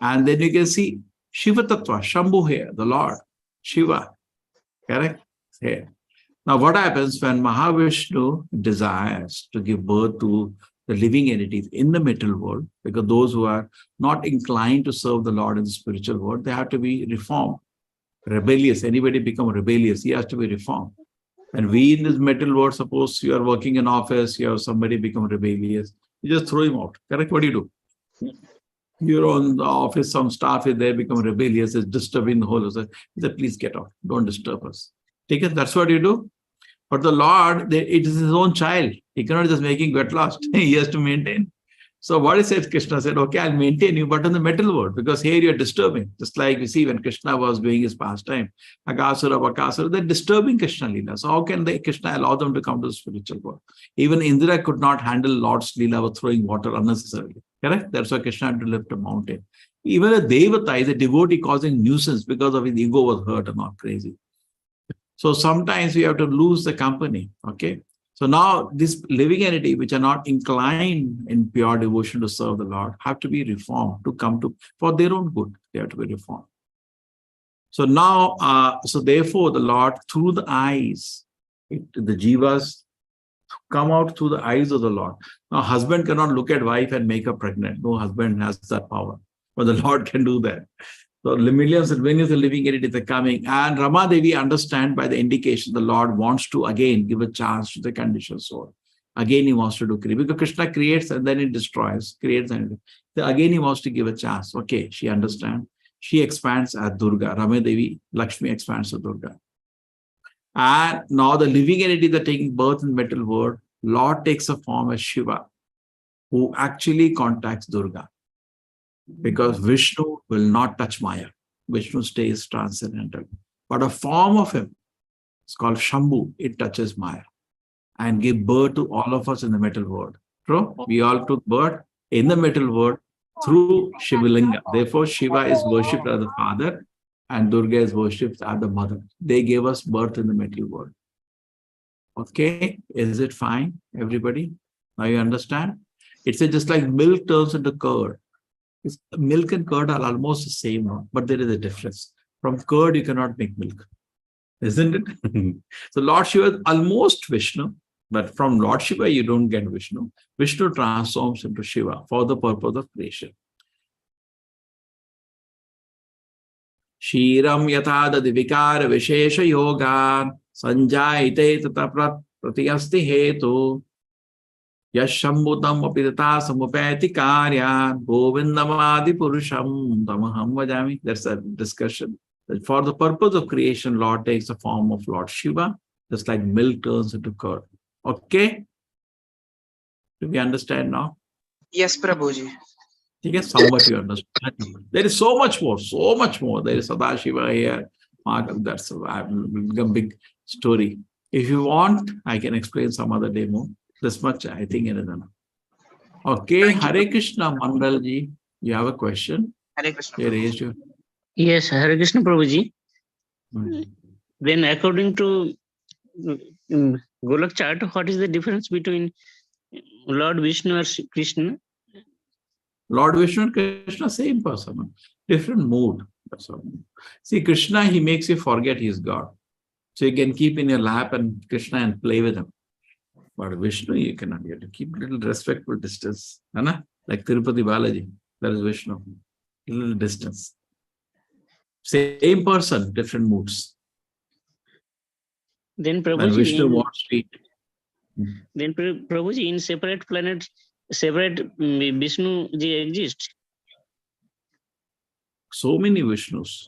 And then you can see Shiva Tattva, Shambhu here, the Lord, Shiva. Correct? Here. Now, what happens when Mahavishnu desires to give birth to the living entities in the material world, because those who are not inclined to serve the Lord in the spiritual world, they have to be reformed, rebellious. Anybody become rebellious, he has to be reformed. And we in this material world, suppose you are working in office, you have somebody become rebellious, you just throw him out. Correct? What do you do? You're on the office, some staff is there, become rebellious, is disturbing the whole. He said, please get out, don't disturb us. Take it, that's what you do. But the Lord, it is his own child. He cannot just make him get lost. He has to maintain. So what he said, Krishna said, okay, I'll maintain you, but in the material world, because here you're disturbing. Just like you see when Krishna was doing his pastime, Agasura, Bakasura, they're disturbing Krishna Leela. So how can Krishna allow them to come to the spiritual world? Even Indra could not handle Lord's Leela with throwing water unnecessarily. Correct? That's why Krishna had to lift a mountain. Even a Devata is a devotee causing nuisance because of his ego was hurt and not crazy. So sometimes we have to lose the company. Okay. So now this living entity which are not inclined in pure devotion to serve the Lord have to be reformed to come to, for their own good, they have to be reformed. So now, so therefore the Lord through the eyes, the jivas come out through the eyes of the Lord. Now husband cannot look at wife and make her pregnant. No husband has that power, but the Lord can do that. So millions and millions of living entities are coming, and Rama Devi understand by the indication the Lord wants to again give a chance to the conditioned soul. Again he wants to do create, because Krishna creates and then he destroys, creates and so again he wants to give a chance. Okay, she understands. She expands as Durga. Rama Devi, Lakshmi expands as Durga. And now the living entities are taking birth in the material world. Lord takes a form as Shiva, who actually contacts Durga. Because Vishnu will not touch Maya. Vishnu stays transcendental. But a form of him, it's called Shambhu, it touches Maya and give birth to all of us in the metal world. True? We all took birth in the metal world through Shivalinga. Therefore, Shiva is worshipped as the father and Durga is worshipped as the mother. They gave us birth in the metal world. Okay, is it fine, everybody? Now you understand? It's just like milk turns into curd. Milk and curd are almost the same, but there is a difference. From curd, you cannot make milk, isn't it? So Lord Shiva is almost Vishnu, but from Lord Shiva, you don't get Vishnu. Vishnu transforms into Shiva for the purpose of creation. Shiram yatadadi vikara vishesha yoga sanjayite tata pratiyasti hetu Yashambhutam apidata samupati karya govindamadi purusham tamaham vajami. That's a discussion. For the purpose of creation, Lord takes the form of Lord Shiva, just like milk turns into curd. Okay? Do we understand now? Yes, Prabhuji. Okay, how much you understand? There is so much more, so much more. There is Sadashiva here. That's a big story. If you want, I can explain some other day more. This much, I think, it is enough. Okay, Hare Krishna, Mandalji, you have a question? Hare Krishna. You raised your... Yes, Hare Krishna Prabhuji. Then according to Golak chart, what is the difference between Lord Vishnu or Krishna? Lord Vishnu and Krishna, same person, different mood. See, Krishna, he makes you forget he is God. So you can keep in your lap and Krishna and play with him. But Vishnu, you cannot get to keep a little respectful distance. Like Tirupati Balaji, that is Vishnu. A little distance. Same person, different moods. Then When Prabhuji, Vishnu wants to eat. Then Prabhuji, in separate planets, separate Vishnu ji exist. So many Vishnus.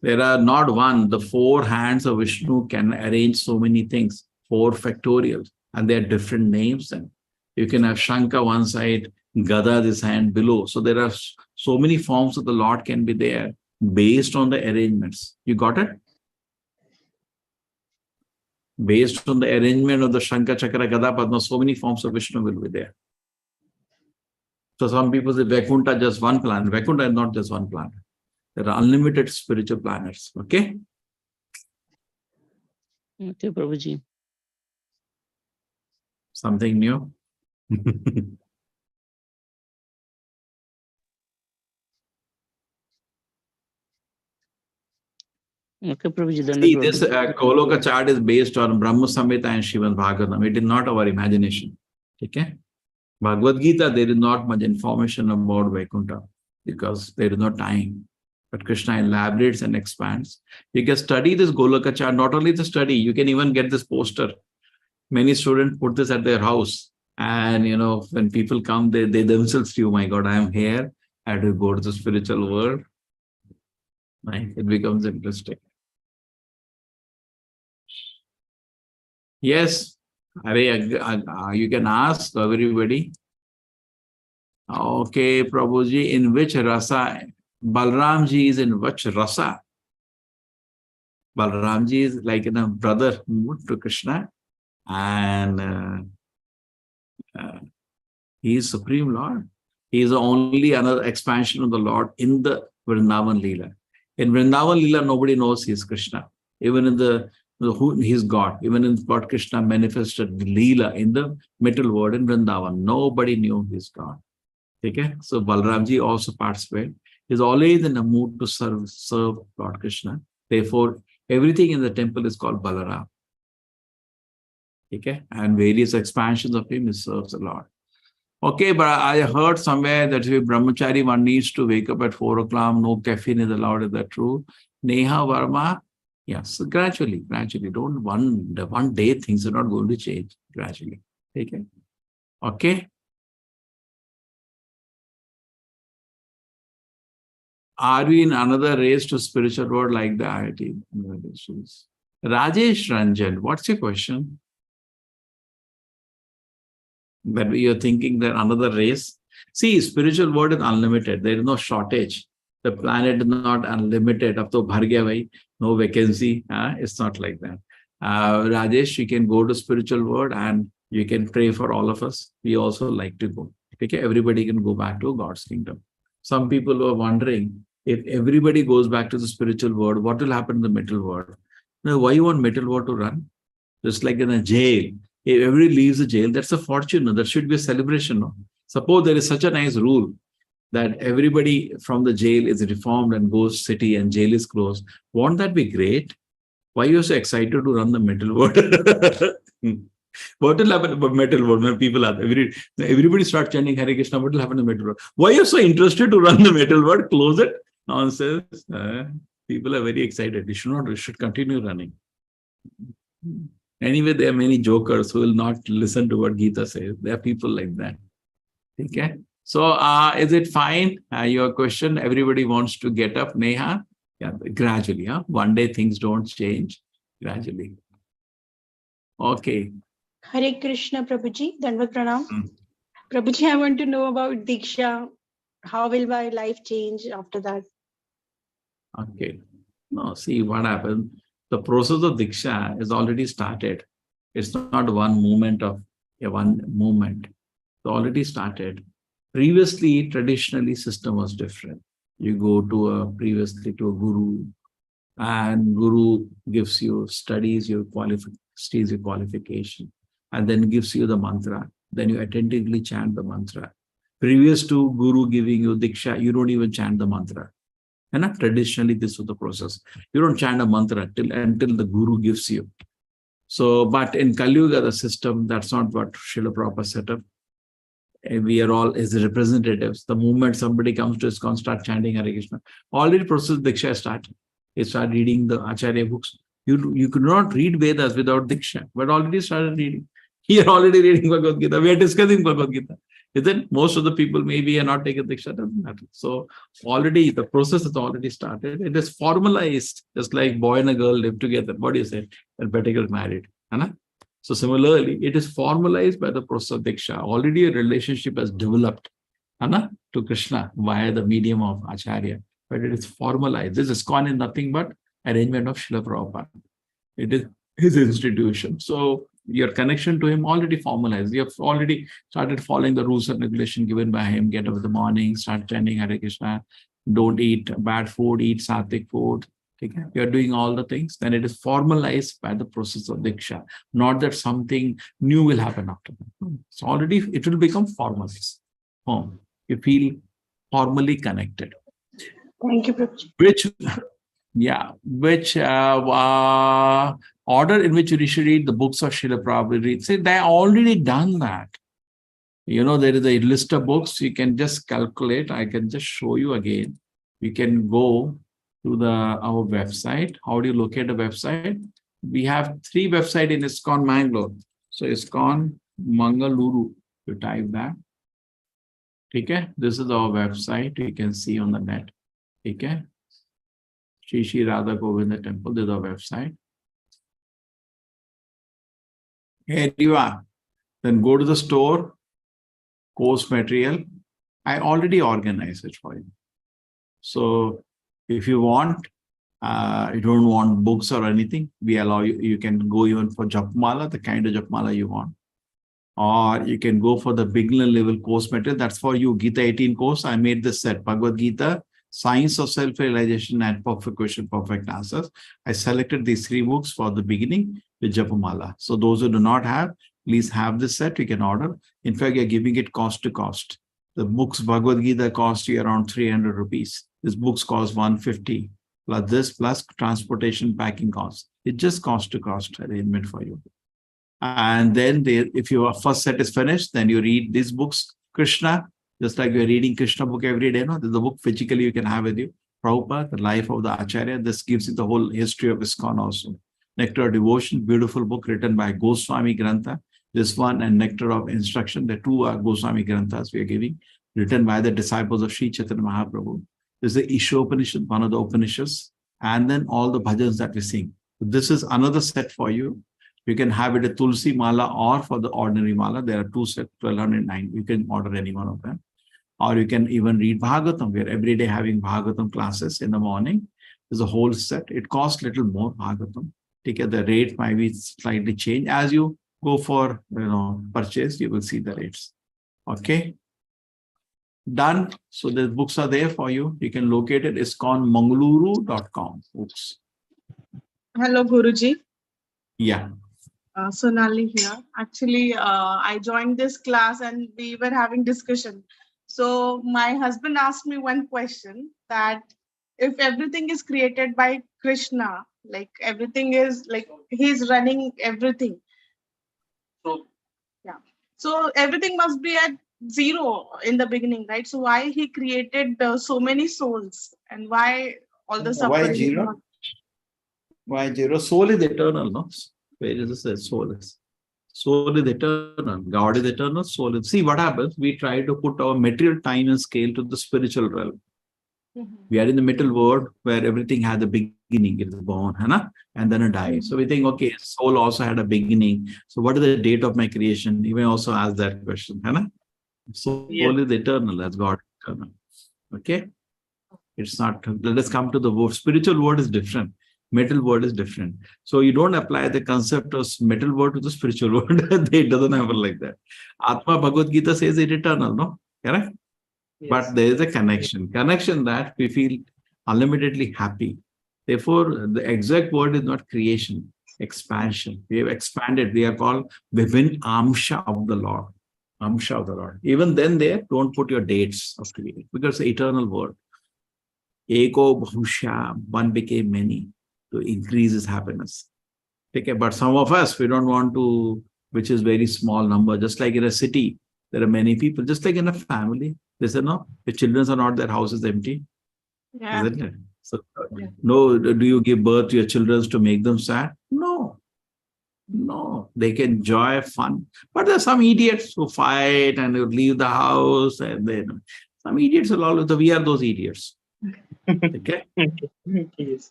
There are not one. The four hands of Vishnu can arrange so many things. 4 factorials. And they are different names. And you can have Shankha one side, Gada this hand below. So there are so many forms of the Lord can be there based on the arrangements. You got it? Based on the arrangement of the Shankha, Chakra, Gada, Padma, so many forms of Vishnu will be there. So some people say Vaikuntha just one planet. Vaikuntha is not just one planet. There are unlimited spiritual planets. Okay? Okay, Prabhuji. Something new? Okay, Prabhuji. See, this Koloka chart is based on Brahma Samhita and Shivan Bhagavatam. It is not our imagination. Okay? Bhagavad Gita, there is not much information about Vaikuntha because there is no time. But Krishna elaborates and expands. You can study this Goloka chart, not only the study, you can even get this poster. Many students put this at their house. And, you know, when people come, they themselves feel, oh my God, I am here. I have to go to the spiritual world. Right? It becomes interesting. Yes, you can ask everybody. Okay, Prabhuji, in which rasa? Balramji is in which rasa? Balramji is like in a brother to Krishna, and he is Supreme Lord. He is only another expansion of the Lord in the Vrindavan Leela. In Vrindavan Leela, nobody knows he is Krishna. Even in the Who he's God. Even in God, Krishna manifested Leela in the middle world in Vrindavan. Nobody knew he's God. Okay? So Balramji also participated. He's always in a mood to serve Lord Krishna. Therefore, everything in the temple is called Balaram. Okay? And various expansions of him, he serves the Lord. Okay, but I heard somewhere that if brahmachari, one needs to wake up at 4 o'clock, no caffeine is allowed. Is that true? Neha Varma, yes, gradually. Don't one day things are not going to change. Gradually. Okay. Are we in another race to spiritual world like the IIT? Rajesh Ranjan, what's your question? That you're thinking that another race? See, spiritual world is unlimited. There is no shortage. The planet is not unlimited. Up to bhar gaya bhai, no vacancy. It's not like that. Rajesh, you can go to spiritual world and you can pray for all of us. We also like to go. Okay, everybody can go back to God's kingdom. Some people were wondering, if everybody goes back to the spiritual world, what will happen in the middle world? Now, why you want middle world to run? Just like in a jail. If everybody leaves the jail, that's a fortune. No? There should be a celebration. No? Suppose there is such a nice rule that everybody from the jail is reformed and goes city and jail is closed. Won't that be great? Why are you so excited to run the middle world? What will happen in the middle world when people are everybody start chanting Hare Krishna? What will happen in the middle world? Why are you so interested to run the middle world? Close it. Nonsense. People are very excited. You should continue running. Anyway, there are many jokers who will not listen to what Gita says. There are people like that. Okay. So, is it fine? Your question, everybody wants to get up, Neha? Yeah, gradually. One day things don't change. Gradually. Okay. Hare Krishna, Prabhuji. Dandavat Pranam. Prabhuji, I want to know about Diksha. How will my life change after that? Okay. No, see what happened. The process of Diksha is already started. It's not one movement. It's already started. Previously, traditionally, system was different. You go to previously to a guru, and guru gives you studies your qualification, and then gives you the mantra. Then you attentively chant the mantra. Previous to guru giving you Diksha, you don't even chant the mantra. And traditionally, this was the process. You don't chant a mantra until the guru gives you. So, but in Kali Yuga, the system, that's not what Srila Prabhupada set up. We are all his representatives. The moment somebody comes to ISKCON, start chanting Hare Krishna. Already process Diksha started. You start reading the Acharya books. You could not read Vedas without Diksha, but already started reading. You're already reading Bhagavad Gita. We are discussing Bhagavad Gita. Then most of the people maybe are not taking Diksha, doesn't matter. So already the process has already started. It is formalized, just like boy and a girl live together. What do you say? They're better get married. So similarly, it is formalized by the process of Diksha. Already a relationship has developed to Krishna via the medium of Acharya. But it is formalized. This ISKCON is nothing but arrangement of Srila Prabhupada. It is his institution. So your connection to him already formalized. You have already started following the rules and regulations given by him. Get up in the morning, start chanting Hare Krishna. Don't eat bad food, eat sattvic food. Okay. You're doing all the things. Then it is formalized by the process of Diksha. Not that something new will happen after that. So already it will become formalized. You feel formally connected. Thank you, Prabhuji. Which order in which you should read the books of Srila Prabhupada. See, they already done that. There is a list of books. You can just calculate. I can just show you again. You can go to our website. How do you locate the website? We have 3 websites in ISKCON Mangalore. So ISKCON Mangaluru. You type that. Okay. This is our website. You can see on the net. Okay. Shri Radha Govinda Temple. This is our website. Here you are. Then go to the store, course material. I already organized it for you. So if you want, you don't want books or anything, we allow you. You can go even for Japmala, the kind of Japmala you want. Or you can go for the beginner level course material. That's for you. Gita 18 course. I made this set. Bhagavad Gita, Science of Self-Realization and Perfect Question, Perfect Answers. I selected these 3 books for the beginning with Japamala. So those who do not have, please have this set. You can order. In fact, you're giving it cost to cost. The books Bhagavad Gita cost you around 300 rupees. This books cost 150 plus this plus transportation packing costs. It just cost to cost arrangement for you. And then if your first set is finished, then you read these books, Krishna, just like you're reading Krishna book every day. No, there's a book physically you can have with you. Prabhupada, the life of the Acharya. This gives you the whole history of ISKCON also. Nectar of Devotion, beautiful book written by Goswami Grantha. This one and Nectar of Instruction, the 2 are Goswami Granthas we are giving, written by the disciples of Sri Chaitanya Mahaprabhu. There's the Isha Upanishad, one of the Upanishads, and then all the bhajans that we sing. This is another set for you. You can have it a Tulsi Mala or for the ordinary Mala. There are 2 sets, 1209. You can order any one of them. Or you can even read Bhagavatam. We are every day having Bhagavatam classes in the morning. There's a whole set. It costs little more, Bhagavatam. The rate might be slightly changed. As you go for purchase, you will see the rates. Okay. Done. So the books are there for you. You can locate it. ISKCONmangaluru.com. Oops. Hello, Guruji. Yeah. Sonali here. Actually, I joined this class and we were having discussion. So my husband asked me one question, that if everything is created by Krishna, like everything is like he's running everything. So yeah. So everything must be at 0 in the beginning, right? So why he created so many souls, and why all the suffering? Why 0? Why 0? Soul is eternal, no? Where is this soul is? Soul is eternal. God is eternal. Soul is. See what happens? We try to put our material time and scale to the spiritual realm. We are in the middle world where everything had a beginning. It is born, and then it dies. So we think, okay, soul also had a beginning. So what is the date of my creation? You may also ask that question. Soul is eternal as God is eternal. Okay? It's not. Let us come to the word. Spiritual word is different. Metal word is different. So you don't apply the concept of metal word to the spiritual word. It doesn't happen like that. Atma Bhagavad Gita says it eternal, no? Correct? Yes. But there is a connection. Connection that we feel unlimitedly happy. Therefore, the exact word is not creation, expansion. We have expanded. We are called within Amsha of the Lord. Amsha of the Lord. Even then there, don't put your dates of creation because it's the eternal word. Eko Bhusha, one became many. To increase his happiness. Okay, but some of us, we don't want to, which is very small number. Just like in a city, there are many people. Just like in a family, they say, no, the children are not, their house is empty. Yeah. Isn't it? So, no, do you give birth to your children to make them sad? No. No, they can enjoy fun. But there are some idiots who fight and leave the house. And then some idiots will always, we are those idiots. Okay? Yes.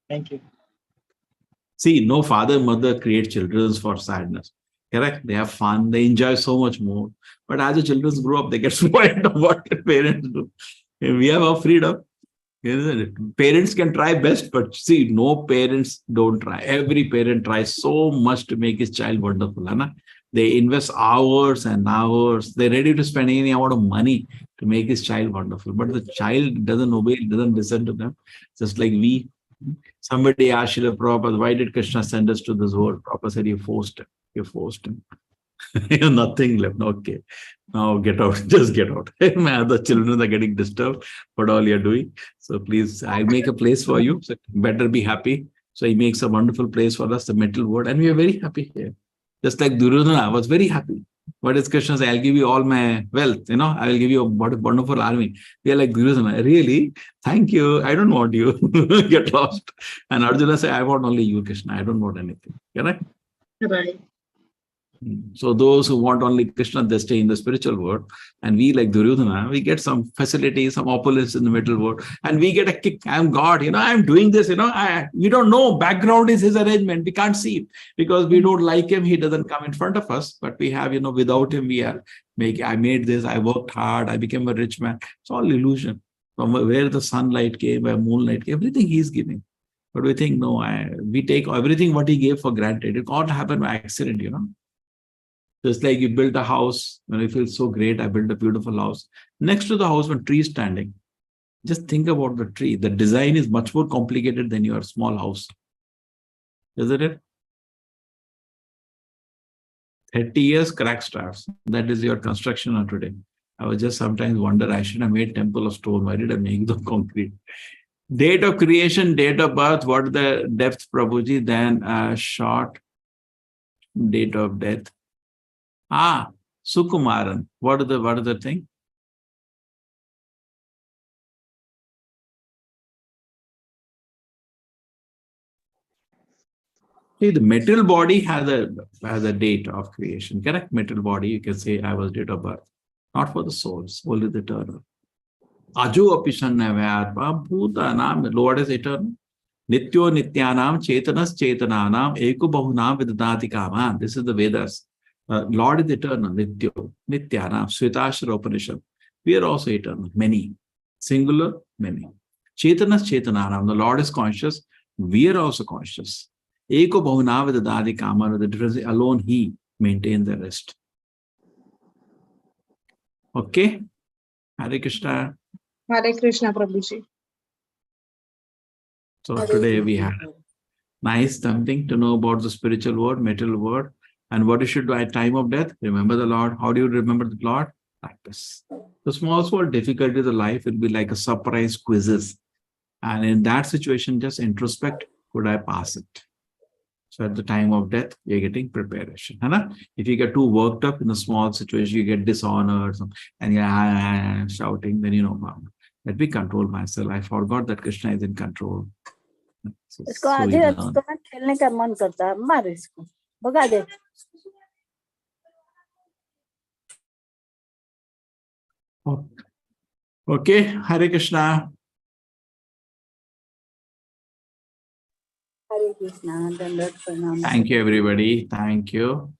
Thank you. See, no father, mother create children for sadness. Correct? They have fun. They enjoy so much more. But as the children grow up, they get spoiled of what their parents do. We have our freedom. Parents can try best, but see, no parents don't try. Every parent tries so much to make his child wonderful. They invest hours and hours. They're ready to spend any amount of money to make his child wonderful. But the child doesn't obey, doesn't listen to them. Just like we. Somebody asked Srila Prabhupada, why did Krishna send us to this world? Prabhupada said, you forced him. You forced him. You have nothing left. Okay. Now get out. Just get out. My other children are getting disturbed. What all you're doing. So please, I'll make a place for you. So better be happy. So he makes a wonderful place for us, the metal world. And we are very happy here. Just like Duryodhana was very happy. What is Krishna say? I'll give you all my wealth, I will give you a wonderful army. We are like Duryodhana, really? Thank you. I don't want you. Get lost. And Arjuna say, I want only you, Krishna. I don't want anything. Correct? Right. So those who want only Krishna, they stay in the spiritual world. And we, like Duryodhana, we get some facilities, some opulence in the middle world. And we get a kick. I'm God, I'm doing this, we don't know. Background is his arrangement. We can't see him because we don't like him. He doesn't come in front of us. But we have, without him, I made this, I worked hard, I became a rich man. It's all illusion. From where the sunlight came, where moonlight came, everything he's giving. But we think, no, we take everything what he gave for granted. It can't happen by accident, Just like you built a house, when you feel so great, I built a beautiful house. Next to the house, one tree is standing. Just think about the tree. The design is much more complicated than your small house. Isn't it? 30 years, crack starts. That is your construction of today. I was just sometimes wonder, I should have made temple of stone. Why did I make the concrete? Date of creation, date of birth, what the depth, Prabhuji, then short date of death. Sukumaran. What is the thing? See, the material body has a date of creation. Correct? Material body, you can say I was date of birth. Not for the soul. Soul is eternal. Aju apisannavayatma bhutanam. Lord is eternal. Nityo nityanam chetanas chetananam eko bahunam vidadati kaman. This is the Vedas. Lord is eternal. Nityo nityanam. Svetashara Upanishad. We are also eternal. Many. Singular, many. Chetanas chetananam. The Lord is conscious. We are also conscious. Eko bahunam vidadati kaman. The difference is alone He maintains the rest. Okay? Hare Krishna. Hare Krishna, Prabhuji. So today we had nice something to know about the spiritual world, material world, and what you should do at time of death. Remember the Lord. How do you remember the Lord? Practice. The small difficulties of life will be like a surprise quizzes. And in that situation, just introspect, could I pass it? So at the time of death, you're getting preparation. If you get too worked up in a small situation, you get dishonored and you're shouting, then you know, let me control myself. I forgot that Krishna is in control. Okay, Hare Krishna. Hare Krishna. Thank you, everybody. Thank you.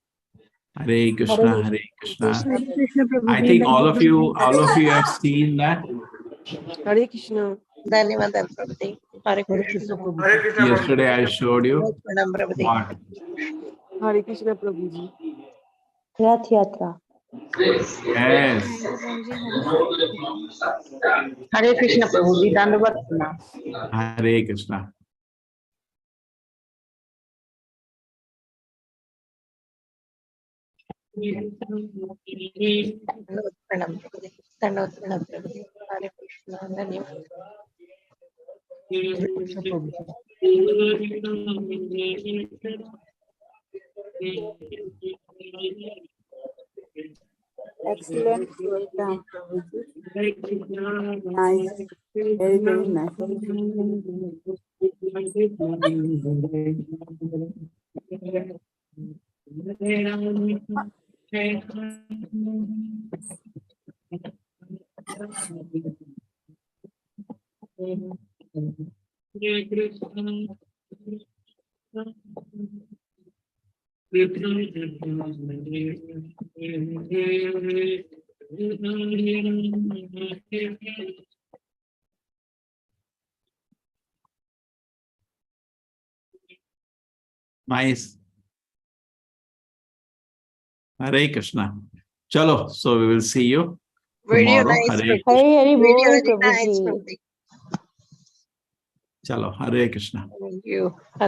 Hare Krishna, Hare Krishna. I think all of you have seen that. Hare Krishna. Dhanyawad Prabhuji. Hare Krishna. Yesterday I showed you what? Hare Krishna Prabhuji. Rath Yatra. Yes. Hare Krishna Prabhuji. Dhanyawad. Hare Krishna. Excellent program, nice, very, very nice. Nice. Hare Krishna. Chalo, so we will see you tomorrow. Hare Krishna. Chalo, Hare Krishna. Thank you.